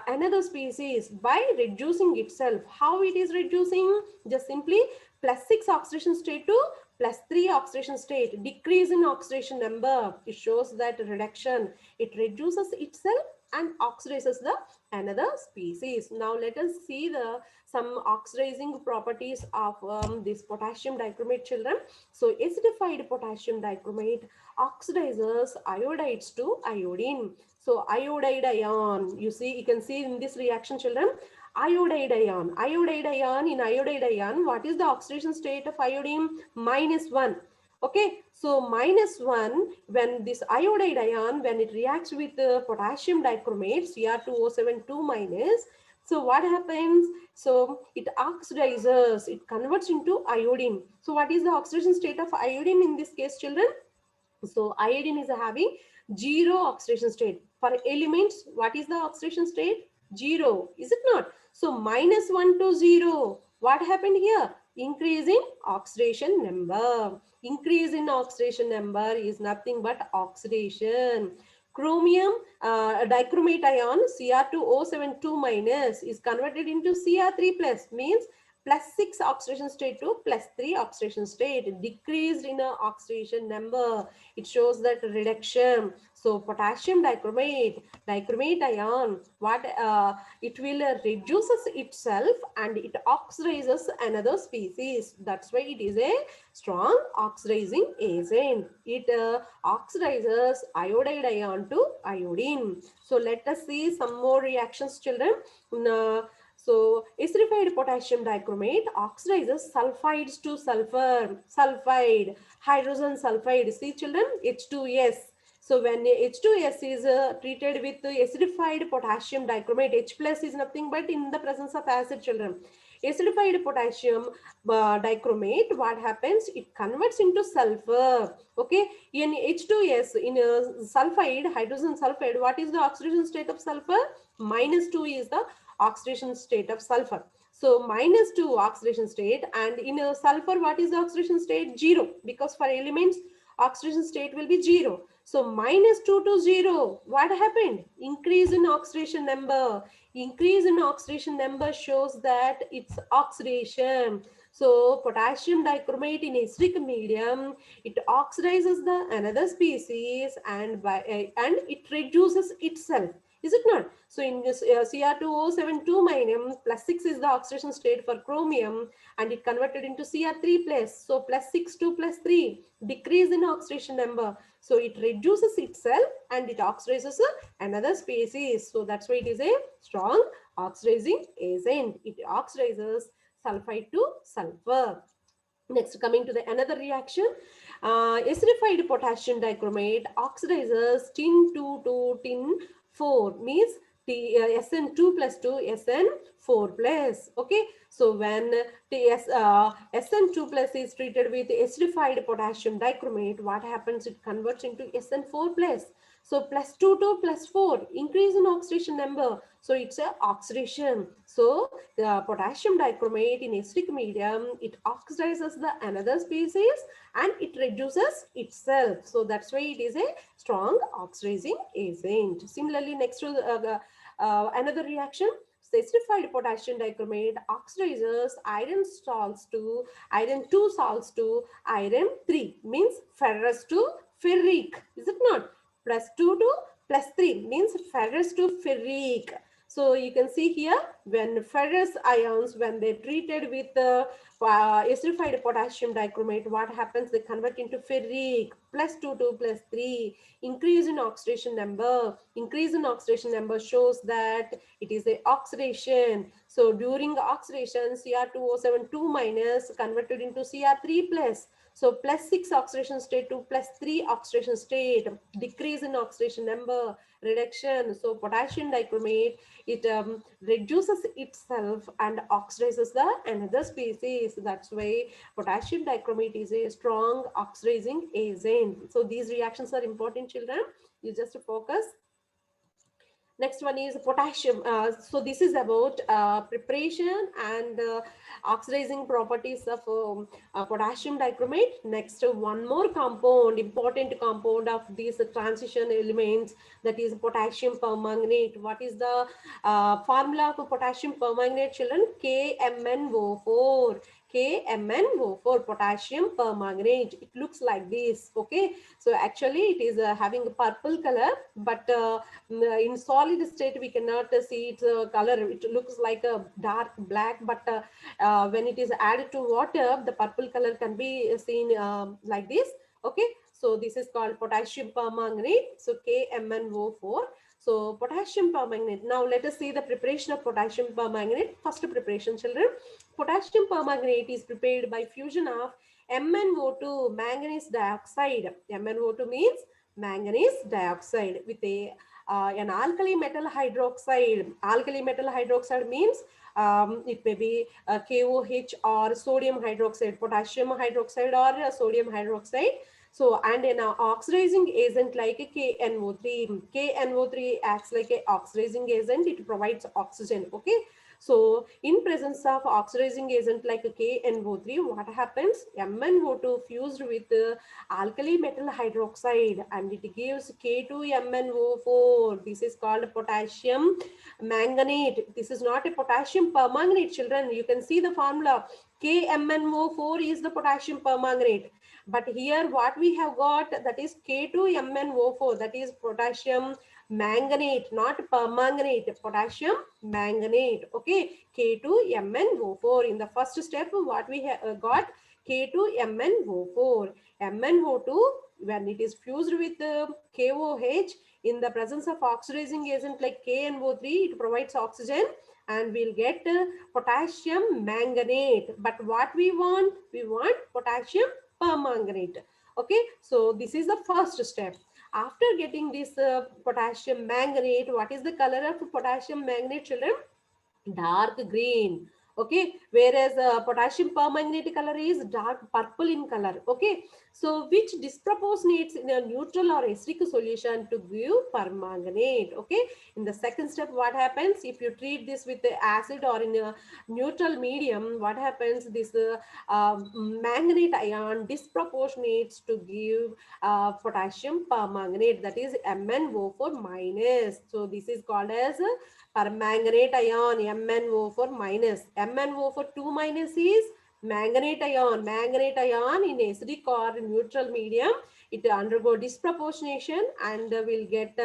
S2: another species by reducing itself. How it is reducing? Just simply +6 oxidation state to +3 oxidation state, decrease in oxidation number. It shows that reduction. It reduces itself and oxidizes the another species. Now let us see the some oxidizing properties of this potassium dichromate, children. So acidified potassium dichromate oxidizes iodides to iodine. So iodide ion, you can see in this reaction, children, iodide ion. Iodide ion, in iodide ion, what is the oxidation state of iodine? -1. Okay, so -1, when this iodide ion, when it reacts with the potassium dichromate, Cr2O7 2 minus, so what happens? So it oxidizes, it converts into iodine. So what is the oxidation state of iodine in this case, children? So iodine is having 0 oxidation state. For elements, what is the oxidation state? 0, is it not? So -1 to 0. What happened here? Increase in oxidation number. Increase in oxidation number is nothing but oxidation. Chromium dichromate ion Cr2O7 2 minus is converted into Cr3 plus, means +6 oxidation state to +3 oxidation state, decreased in oxidation number. It shows that reduction. So potassium dichromate ion, what it will reduces itself and it oxidizes another species. That's why it is a strong oxidizing agent. It oxidizes iodide ion to iodine. So let us see some more reactions, children. So acidified potassium dichromate oxidizes sulfides to sulfur. Sulfide, hydrogen sulfide. See, children, H2S. So when H2S is treated with acidified potassium dichromate, H plus is nothing but in the presence of acid, children. Acidified potassium dichromate, what happens? It converts into sulfur. Okay, in H2S, in sulfide, hydrogen sulfide, what is the oxidation state of sulfur? -2 is the oxidation state of sulfur. So -2 oxidation state, and in sulfur, what is the oxidation state? 0, because for elements, oxidation state will be 0. So -2 to 0, what happened? Increase in oxidation number. Increase in oxidation number shows that it's oxidation. So potassium dichromate in acidic medium, it oxidizes the another species and it reduces itself. Is it not? So in this Cr2O7 2 minus +6 is the oxidation state for chromium and it converted into Cr3 plus. So +6 to +3, decrease in oxidation number. So it reduces itself and it oxidizes another species. So that's why it is a strong oxidizing agent. It oxidizes sulfide to sulfur. Next, coming to the another reaction, acidified potassium dichromate oxidizes tin 2 to tin 4, means SN2 plus 2 SN4 plus. Okay, so when SN2 plus is treated with acidified potassium dichromate, what happens? It converts into SN4 plus. So +2 to +4, increase in oxidation number. So it's a oxidation. So the potassium dichromate in acidic medium, it oxidizes the another species and it reduces itself. So that's why it is a strong oxidizing agent. Similarly, next to another reaction, acidified potassium dichromate oxidizes iron 2 salts to iron 3, means ferrous to ferric. Is it not? +2 to +3 means ferrous to ferric. So you can see here, when ferrous ions, when they're treated with esterified potassium dichromate, what happens? They convert into ferric, +2 to +3, increase in oxidation number. Increase in oxidation number shows that it is a oxidation. So during oxidation, Cr2O7 minus converted into Cr3 plus. So +6 oxidation state to +3 oxidation state, decrease in oxidation number, reduction. So potassium dichromate, it reduces itself and oxidizes the another species. That's why potassium dichromate is a strong oxidizing agent. So these reactions are important, children. You just focus. Next one is potassium. So this is about preparation and oxidizing properties of potassium dichromate. Next, one more compound, important compound of these transition elements, that is potassium permanganate. What is the formula of potassium permanganate, children? KMnO4. KMnO4, potassium permanganate. It looks like this. Okay, so actually it is having a purple color, but in solid state we cannot see its color. It looks like a dark black, but when it is added to water, the purple color can be seen like this. Okay, so this is called potassium permanganate. So KMnO4. So potassium permanganate. Now let us see the preparation of potassium permanganate. First preparation, children. Potassium permanganate is prepared by fusion of MnO2, manganese dioxide. MnO2 means manganese dioxide with an alkali metal hydroxide. Alkali metal hydroxide means it may be KOH or sodium hydroxide, potassium hydroxide or sodium hydroxide. So, and an oxidizing agent like a KNO3. KNO3 acts like a oxidizing agent. It provides oxygen. Okay. So, in presence of oxidizing agent like a KNO3, what happens? MnO2 fused with alkali metal hydroxide and it gives K2MnO4. This is called potassium manganate. This is not a potassium permanganate, children. You can see the formula. KMnO4 is the potassium permanganate. But here what we have got, that is K2MnO4, that is potassium manganate, not permanganate, potassium manganate. Okay, K2MnO4. In the first step, what we have got, K2MnO4. MnO2, when it is fused with KOH in the presence of oxidizing agent like KNO3, it provides oxygen and we'll get potassium manganate. But what we want potassium permanganate. Okay, so this is the first step. After getting this potassium manganate, what is the color of potassium manganate, children? Dark green. Okay, whereas potassium permanganate color is dark purple in color. Okay, so which disproportionates in a neutral or acidic solution to give permanganate. Okay, in the second step, what happens if you treat this with the acid or in a neutral medium? What happens? This manganate ion disproportionates to give potassium permanganate, that is MnO4 minus. So this is called as permanganate ion, MnO4 minus. MnO4 2 minus is manganate ion. Manganate ion in acidic or neutral medium, it undergo disproportionation and will get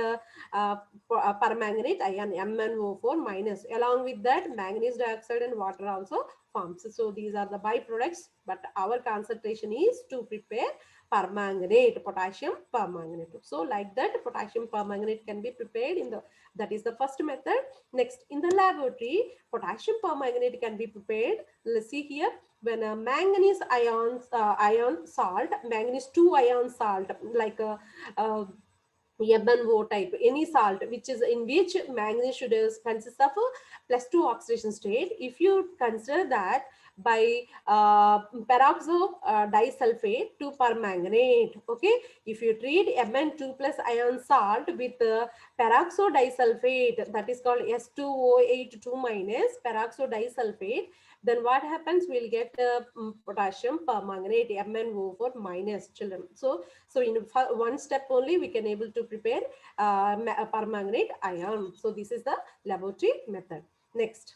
S2: permanganate ion, MnO4 minus. Along with that, manganese dioxide and water also forms. So these are the byproducts, but our concentration is to prepare permanganate, potassium permanganate. So like that, potassium permanganate can be prepared in the, that is the first method. Next, in the laboratory, potassium permanganate can be prepared. Let's see here, when a manganese ion salt, manganese 2 ion salt, like a MnO type, any salt which is in which manganese should consist of a +2 oxidation state. If you consider that by peroxo disulfate to permanganate, okay, if you treat Mn2 plus ion salt with peroxo disulfate, that is called S2O8 2 minus peroxo disulfate, then what happens? We'll get potassium permanganate, MnO4 minus, children. So in one step only we can able to prepare permanganate ion. So this is the laboratory method. Next,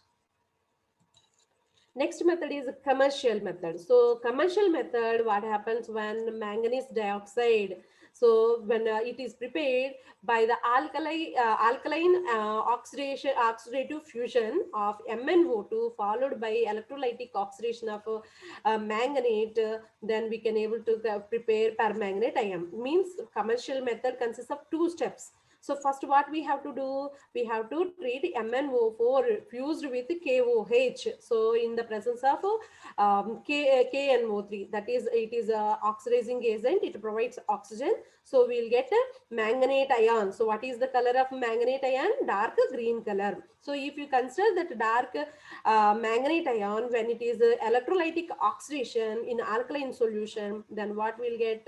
S2: Next method is a commercial method. So commercial method, what happens when manganese dioxide, so when it is prepared by the alkaline oxidative fusion of MnO2 followed by electrolytic oxidation of manganate, then we can able to prepare permanganate ion. Means commercial method consists of two steps. So first what we have to do, we have to treat MnO4 fused with KOH. So in the presence of KNO3, that is, it is a oxidizing agent, it provides oxygen. So we'll get a manganate ion. So what is the color of manganate ion? Dark green color. So if you consider that dark manganate ion, when it is electrolytic oxidation in alkaline solution, then what we'll get?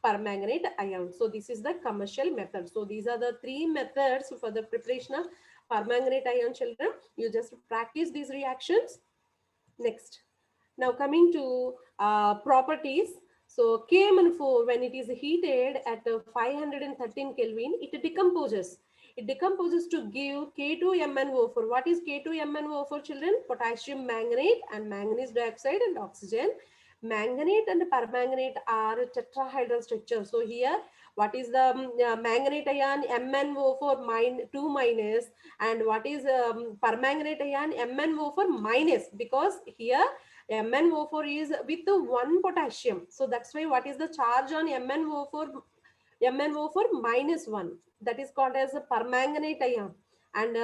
S2: Permanganate ion. So this is the commercial method. So these are the three methods for the preparation of permanganate ion, children. You just practice these reactions. Next. Now coming to properties. So KMnO4, when it is heated at 513 Kelvin, it decomposes. It decomposes to give K2MnO4. What is K2MnO4, children? Potassium manganate and manganese dioxide and oxygen. Manganate and permanganate are tetrahedral structure. So here, what is the manganate ion? MnO4 2 minus, and what is permanganate ion? MnO4 minus, because here MnO4 is with one potassium. So that's why what is the charge on MnO4? MnO4 minus 1. That is called as a permanganate ion. And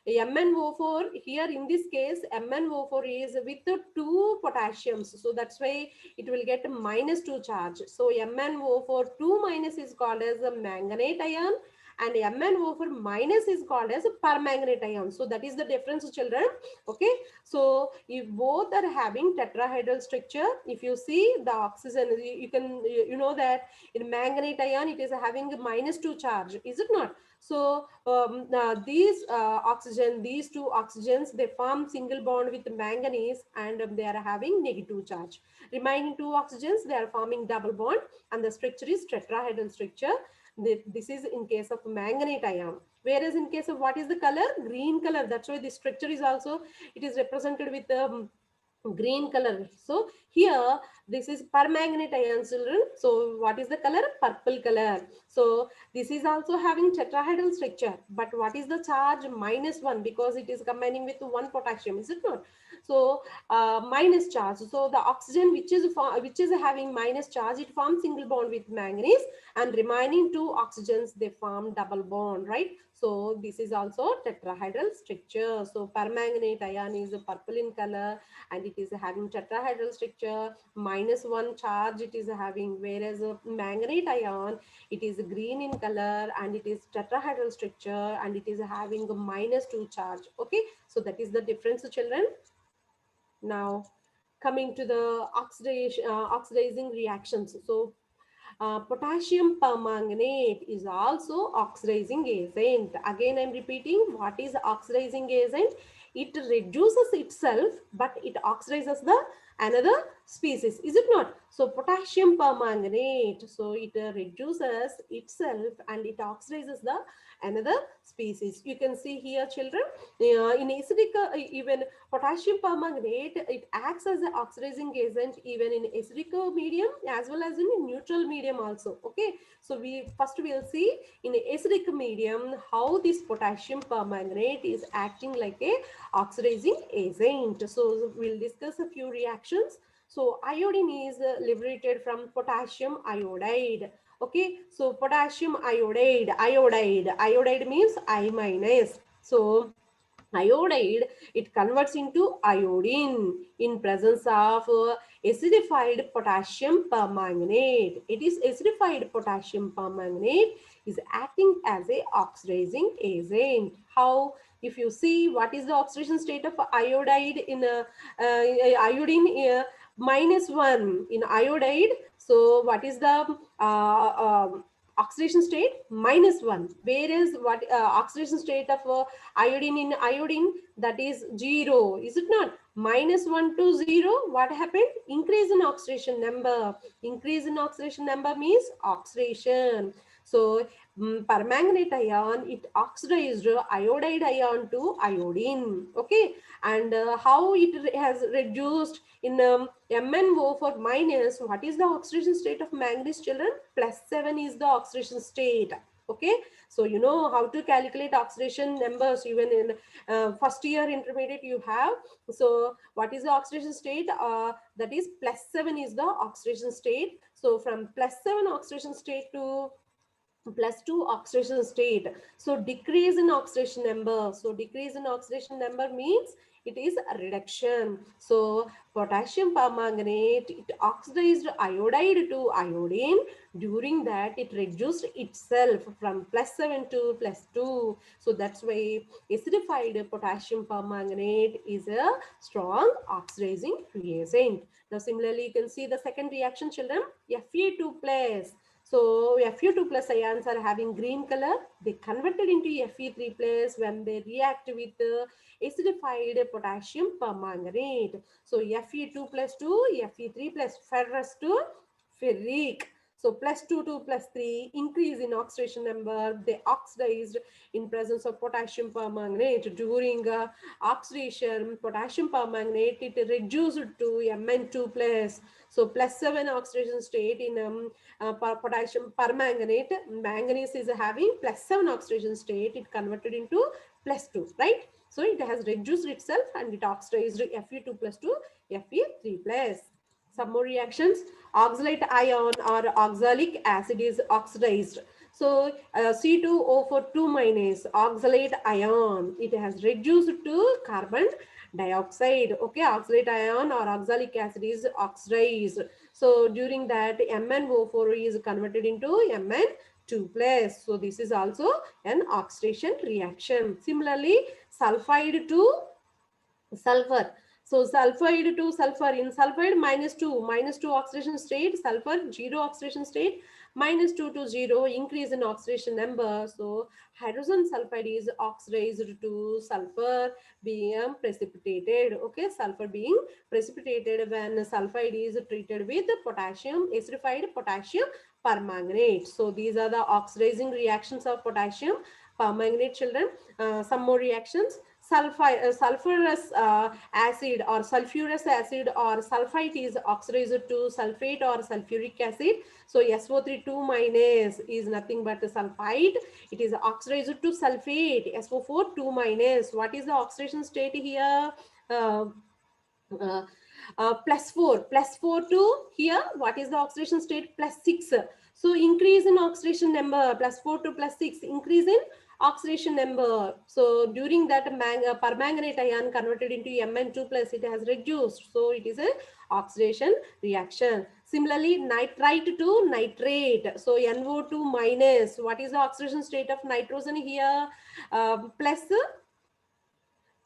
S2: MnO4 here in this case, MnO4 is with the two potassiums. So that's why it will get minus 2 charge. So MnO4 2 minus is called as a manganate ion, and MnO4 minus is called as a permanganate ion. So that is the difference, children. Okay. So if both are having tetrahedral structure, if you see the oxygen, you can, you know that in manganate ion it is having a minus 2 charge, is it not? So these these two oxygens, they form single bond with manganese, and they are having negative charge. Remaining two oxygens, they are forming double bond, and the structure is tetrahedral structure. This is in case of manganate ion. Whereas in case of, what is the color? Green color. That's why the structure is also, it is represented with green color. So here this is permanganate ion, children. So what is the color? Purple color. So this is also having tetrahedral structure, but what is the charge? Minus 1, because it is combining with one potassium, is it not? So minus charge. So the oxygen which is having minus charge, it forms single bond with manganese, and remaining two oxygens, they form double bond, right? So this is also tetrahedral structure. So permanganate ion is purple in color, and it is having tetrahedral structure, minus 1 charge it is having, whereas manganate ion, it is green in color, and it is tetrahedral structure, and it is having a minus 2 charge. Okay, so that is the difference, children. Now coming to the oxidizing reactions. So potassium permanganate is also oxidizing agent. Again, I'm repeating, what is oxidizing agent? It reduces itself, but it oxidizes the another species, is it not? So potassium permanganate, so it reduces itself and it oxidizes the another species. You can see here, children, in acidic, even potassium permanganate, it acts as an oxidizing agent even in acidic medium as well as in neutral medium also. Okay, so we first will see in acidic medium how this potassium permanganate is acting like a oxidizing agent. So we'll discuss a few reactions. So iodine is liberated from potassium iodide. Okay, so potassium iodide means I minus. So iodide, it converts into iodine in presence of acidified potassium permanganate. It is acidified potassium permanganate is acting as a oxidizing agent. How? If you see, what is the oxidation state of iodide in iodine? Minus 1 in iodide. So what is the oxidation state? Minus 1. Whereas what oxidation state of iodine in iodine, that is 0, is it not? -1 to 0, what happened? Increase in oxidation number. Increase in oxidation number means oxidation. So permanganate ion, it oxidized iodide ion to iodine. Okay, and how it has reduced in MnO for minus. What is the oxidation state of manganese, children? +7 is the oxidation state. Okay, so you know how to calculate oxidation numbers even in first year intermediate you have. So what is the oxidation state? That is +7 is the oxidation state. So from +7 oxidation state to +2 oxidation state. So decrease in oxidation number. So decrease in oxidation number means it is a reduction. So potassium permanganate, it oxidized iodide to iodine. During that, it reduced itself from +7 to +2. So that's why acidified potassium permanganate is a strong oxidizing reagent. Now similarly, you can see the second reaction, children, Fe2 plus. So Fe2 plus ions are having green color. They converted into Fe3 plus when they react with acidified potassium permanganate. So Fe2 plus 2, Fe3 plus ferrous to ferric. So +2 to +3 increase in oxidation number. They oxidized in presence of potassium permanganate. During oxidation, potassium permanganate, it reduced to Mn2 plus. So +7 oxidation state in potassium permanganate. Manganese is having +7 oxidation state. It converted into +2, right? So it has reduced itself and it oxidized Fe2 plus to Fe3 plus. Some more reactions. Oxalate ion or oxalic acid is oxidized. So C2O4 2 minus oxalate ion, it has reduced to carbon dioxide. Okay, oxalate ion or oxalic acid is oxidized. So during that, MnO4 is converted into Mn2 plus. So this is also an oxidation reaction. Similarly, sulfide to sulfur. So sulfide to sulfur, in sulfide -2 oxidation state, sulfur 0 oxidation state, -2 to 0 increase in oxidation number. So hydrogen sulfide is oxidized to sulfur being precipitated. Okay, sulfur being precipitated when sulfide is treated with potassium, acidified potassium permanganate. So these are the oxidizing reactions of potassium permanganate, children. Some more reactions. Sulfurous acid or sulfurous acid or sulfite is oxidized to sulfate or sulfuric acid. So SO3 2 minus is nothing but the sulfite. It is oxidized to sulfate. SO4 2 minus. What is the oxidation state here? Uh, uh, +4 to here. What is the oxidation state? +6. So increase in oxidation number, +4 to +6, increase in oxidation number. So during that permanganate ion converted into Mn2 plus, it has reduced. So it is a oxidation reaction. Similarly, nitrite to nitrate. So NO2 minus. What is the oxidation state of nitrogen here?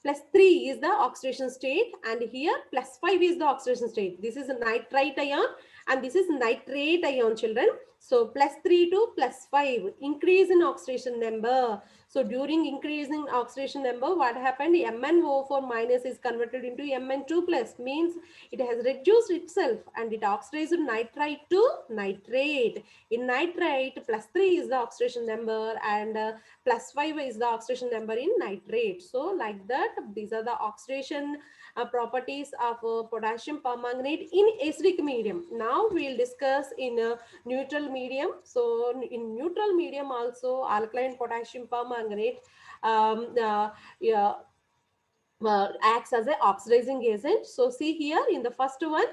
S2: +3 is the oxidation state, and here +5 is the oxidation state. This is a nitrite ion and this is nitrate ion, children. So +3 to +5 increase in oxidation number. So during increasing oxidation number, what happened? MnO4 minus is converted into Mn2 plus, means it has reduced itself and it oxidized nitrite to nitrate. In nitrite, +3 is the oxidation number and +5 is the oxidation number in nitrate. So like that, these are the oxidation properties of potassium permanganate in acidic medium. Now we will discuss in neutral medium. So in neutral medium also, alkaline potassium permanganate yeah, acts as an oxidizing agent. So see here in the first one,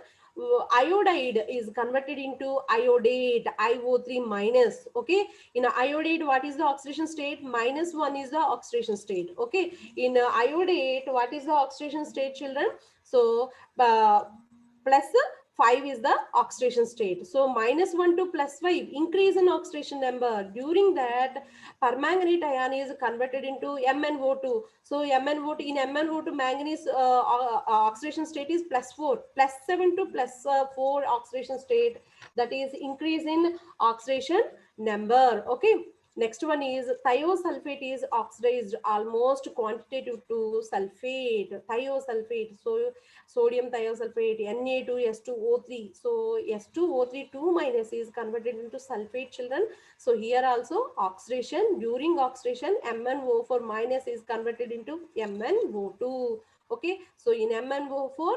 S2: iodide is converted into iodate, IO3 minus. Okay, in iodate, what is the oxidation state? -1 is the oxidation state. Okay, in iodate, what is the oxidation state, children? So +5 is the oxidation state. So -1 to +5 increase in oxidation number. During that, permanganate ion is converted into MnO2. So MnO2, in MnO2 manganese oxidation state is +4. +7 to +4 oxidation state, that is increase in oxidation number. Okay. Next one is thiosulfate is oxidized almost quantitative to sulfate. Thiosulfate, so sodium thiosulfate, Na2S2O3. So S2O3 2 minus is converted into sulfate, children. So here also oxidation, during oxidation MnO4 minus is converted into MnO2. Okay, so in MnO4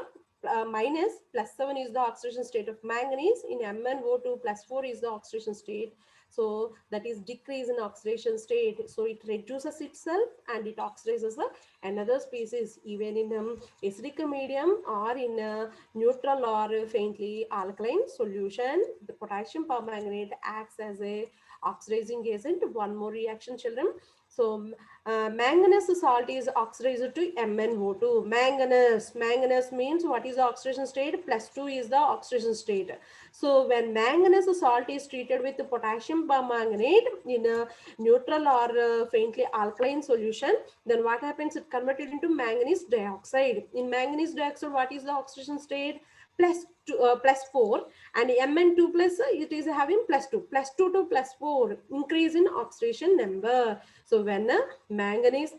S2: minus +7 is the oxidation state of manganese. In MnO2 +4 is the oxidation state. So that is decrease in oxidation state. So it reduces itself and it oxidizes another species, even in acidic medium or in a neutral or faintly alkaline solution. The potassium permanganate acts as a oxidizing agent. One more reaction, children. So manganese salt is oxidized to MnO2. Manganese means what is the oxidation state? +2 is the oxidation state. So when manganese salt is treated with potassium permanganate in a neutral or faintly alkaline solution, then what happens? It converted into manganese dioxide. In manganese dioxide, what is the oxidation state? +4, and Mn2 plus it is having +2. +2 to +4 increase in oxidation number. So when manganese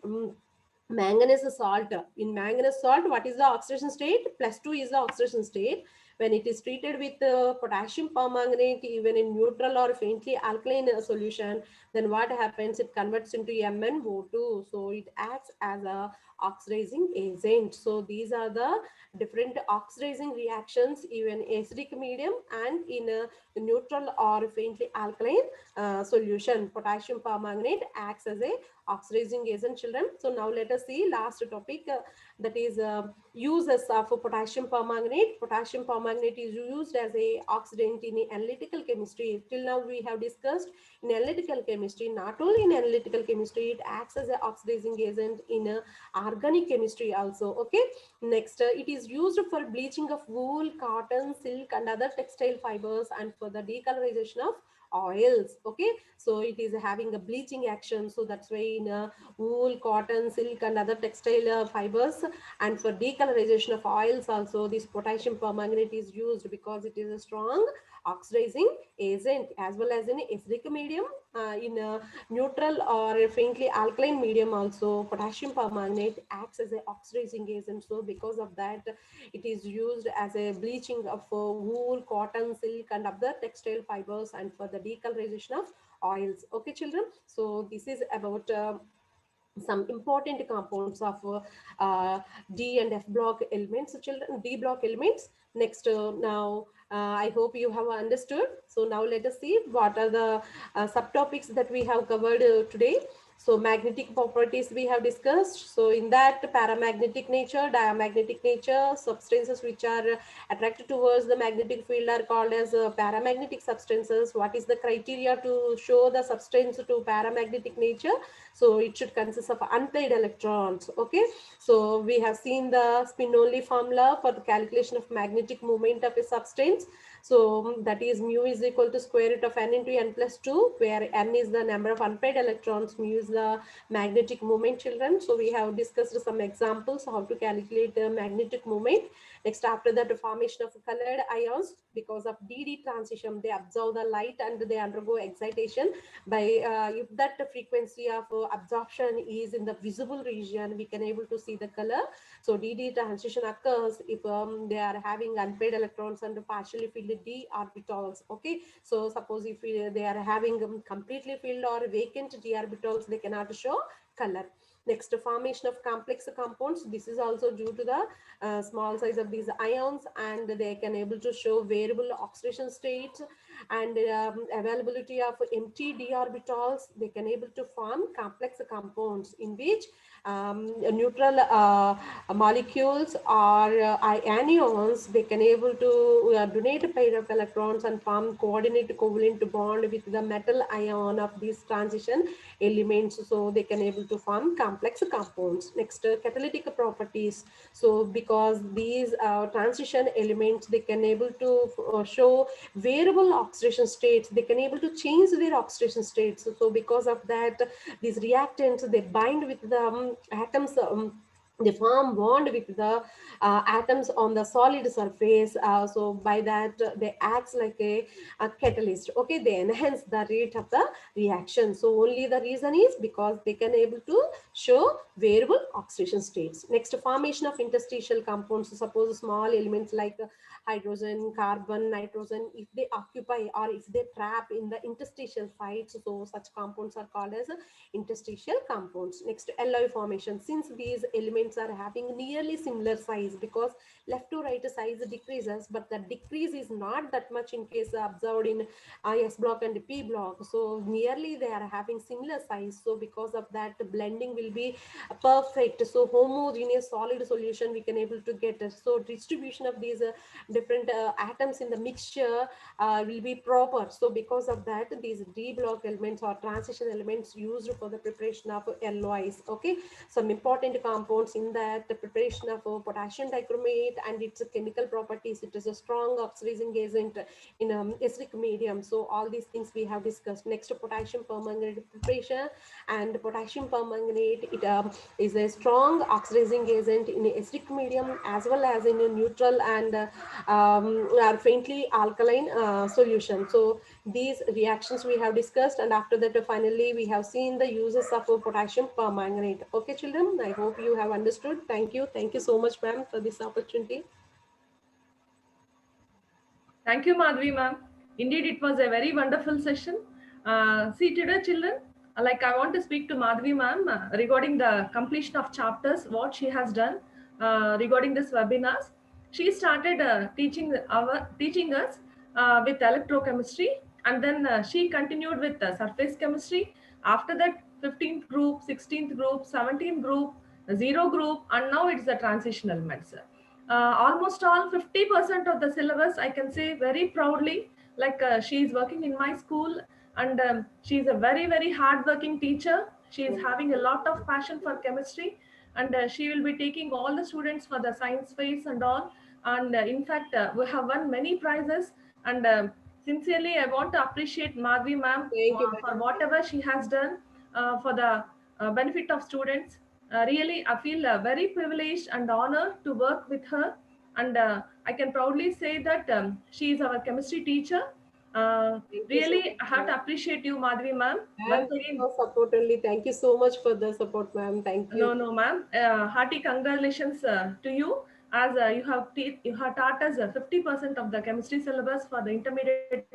S2: manganese salt, in manganese salt, what is the oxidation state? +2 is the oxidation state. When it is treated with potassium permanganate, even in neutral or faintly alkaline solution, then what happens? It converts into MnO2. So it acts as a oxidizing agent. So these are the different oxidizing reactions, even acidic medium and in a neutral or faintly alkaline solution. Potassium permanganate acts as a oxidizing agent, children. So now let us see last topic, that is uses of potassium permanganate. Potassium permanganate is used as a oxidant in analytical chemistry. Till now we have discussed in analytical chemistry. Not only in analytical chemistry, it acts as an oxidizing agent in organic chemistry also. Okay, next it is used for bleaching of wool, cotton, silk and other textile fibers, and for the decolorization of oils. Okay, so it is having a bleaching action. So that's why in wool, cotton, silk and other textile fibers, and for decolorization of oils also, this potassium permanganate is used because it is a strong oxidizing agent, as well as in acidic medium, in a neutral or faintly alkaline medium also, potassium permanganate acts as an oxidizing agent. So because of that, it is used as a bleaching of wool, cotton, silk and other textile fibers, and for the decolorization of oils. Okay, children. So this is about some important compounds of D and F block elements, children. D block elements. Next, now I hope you have understood. So now let us see what are the subtopics that we have covered today. So magnetic properties we have discussed. So in that, paramagnetic nature, diamagnetic nature, substances which are attracted towards the magnetic field are called as paramagnetic substances. What is the criteria to show the substance to paramagnetic nature? So it should consist of unpaired electrons. Okay, so we have seen the Spinelli formula for the calculation of magnetic moment of a substance. So that is mu is equal to square root of n into n plus 2, where n is the number of unpaired electrons, mu is the magnetic moment, children. So we have discussed some examples how to calculate the magnetic moment. Next, after that, the formation of colored ions, because of DD transition, they absorb the light and they undergo excitation. By if that frequency of absorption is in the visible region, we can able to see the color. So DD transition occurs if they are having unpaired electrons and partially filled d orbitals. Okay, so suppose if they are having completely filled or vacant d orbitals, they cannot show color. Next, formation of complex compounds. This is also due to the small size of these ions, and they can able to show variable oxidation states and availability of empty d orbitals. They can able to form complex compounds in which neutral molecules or anions, they can able to donate a pair of electrons and form coordinate covalent bond with the metal ion of these transition elements. So they can able to form complex compounds. Next, catalytic properties. So because these transition elements, they can able to show variable oxidation states, they can able to change their oxidation states. So because of that, these reactants, they bind with the atoms they form bond with the atoms on the solid surface. So by that they acts like a catalyst. Okay, they enhance the rate of the reaction. So only the reason is because they can able to show variable oxidation states. Next, formation of interstitial compounds. So suppose small elements like hydrogen, carbon, nitrogen, if they occupy or if they trap in the interstitial sites, so such compounds are called as interstitial compounds. Next, alloy formation. Since these elements are having nearly similar size, because left to right size decreases, but the decrease is not that much in case observed in S block and P block. So nearly they are having similar size. So because of that, blending will be perfect. So homogeneous solid solution we can able to get. So distribution of these different atoms in the mixture will be proper. So because of that, these D block elements or transition elements used for the preparation of alloys. Okay, some important compounds in that, the preparation of potassium dichromate and its chemical properties. It is a strong oxidizing agent in acidic medium. So all these things we have discussed. Next, potassium permanganate preparation. And potassium permanganate, it is a strong oxidizing agent in acidic medium as well as in a neutral and are faintly alkaline solution. So these reactions we have discussed, and after that finally we have seen the uses of potassium permanganate. Okay children, I hope you have understood. Thank you so much ma'am for this opportunity.
S1: Thank you, Madhvi ma'am. Indeed, it was a very wonderful session. See, today, children, like I want to speak to Madhvi ma'am regarding the completion of chapters, what she has done regarding this webinars. She started teaching us with electrochemistry, and then she continued with surface chemistry. After that, 15th group, 16th group, 17th group, zero group, and now it's the transition elements. Almost all 50% of the syllabus I can say very proudly, like she is working in my school, and she is a very very hard working teacher. She is having a lot of passion for chemistry, and she will be taking all the students for the science fairs and all. And in fact we have won many prizes, and sincerely I want to appreciate Madhvi ma'am
S2: Thank you
S1: for
S2: ma'am.
S1: whatever she has done for the benefit of students. Really, I feel very privileged and honored to work with her. And I can proudly say that she is our chemistry teacher. Uh,
S2: Thank you so
S1: Really,
S2: much
S1: I have
S2: ma'am.
S1: to appreciate you, Madhvi ma'am.
S2: Ma'am,
S1: Once again,
S2: for support only. Thank you so much for the support ma'am. Thank you.
S1: no, no, ma'am. Hearty congratulations to you, as you have taught us 50% of the chemistry syllabus for the intermediate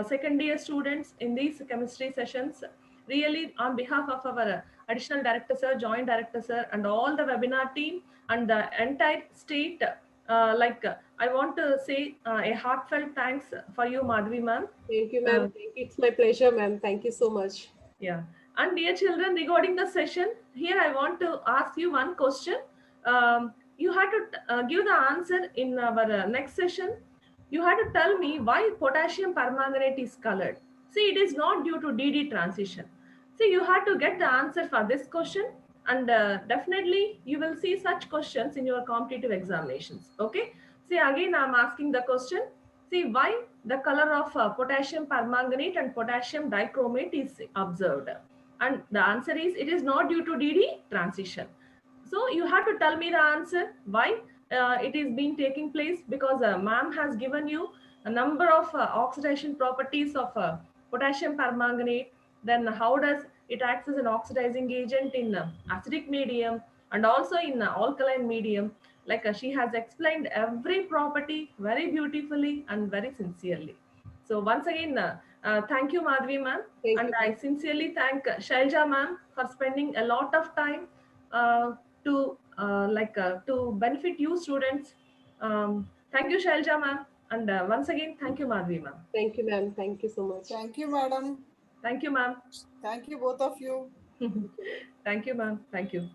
S1: second year students in these chemistry sessions. Really, on behalf of our additional director sir, joint director sir, and all the webinar team and the entire state, I want to say a heartfelt thanks for you, Madhvi ma'am.
S2: Thank you ma'am.
S1: Uh,
S2: Thank you. It's my pleasure ma'am. Thank you so much.
S1: yeah. And dear children, regarding the session, here I want to ask you one question. You had to give the answer in our next session. You had to tell me why potassium permanganate is colored. See, it is not due to DD transition. See, you had to get the answer for this question, and definitely you will see such questions in your competitive examinations. Okay. See, again, I'm asking the question. See, why the color of potassium permanganate and potassium dichromate is observed? And the answer is it is not due to DD transition. So you have to tell me the answer why it is being taking place, because ma'am has given you a number of oxidation properties of potassium permanganate. Then how does it acts as an oxidizing agent in acidic medium and also in alkaline medium? Like she has explained every property very beautifully and very sincerely. So once again, thank you, Madhvi ma'am,
S2: Thank
S1: and
S2: you
S1: I
S2: ma'am.
S1: sincerely thank Shailja ma'am for spending a lot of time uh, to benefit you students. Thank you, Shailja ma'am, and once again, thank you, Madhvi ma'am.
S2: Thank you ma'am. Thank you so much.
S3: Thank you, madam.
S1: Thank you, ma'am.
S3: Thank you, both of you.
S2: Thank you ma'am.
S1: Thank you, ma'am. Thank you.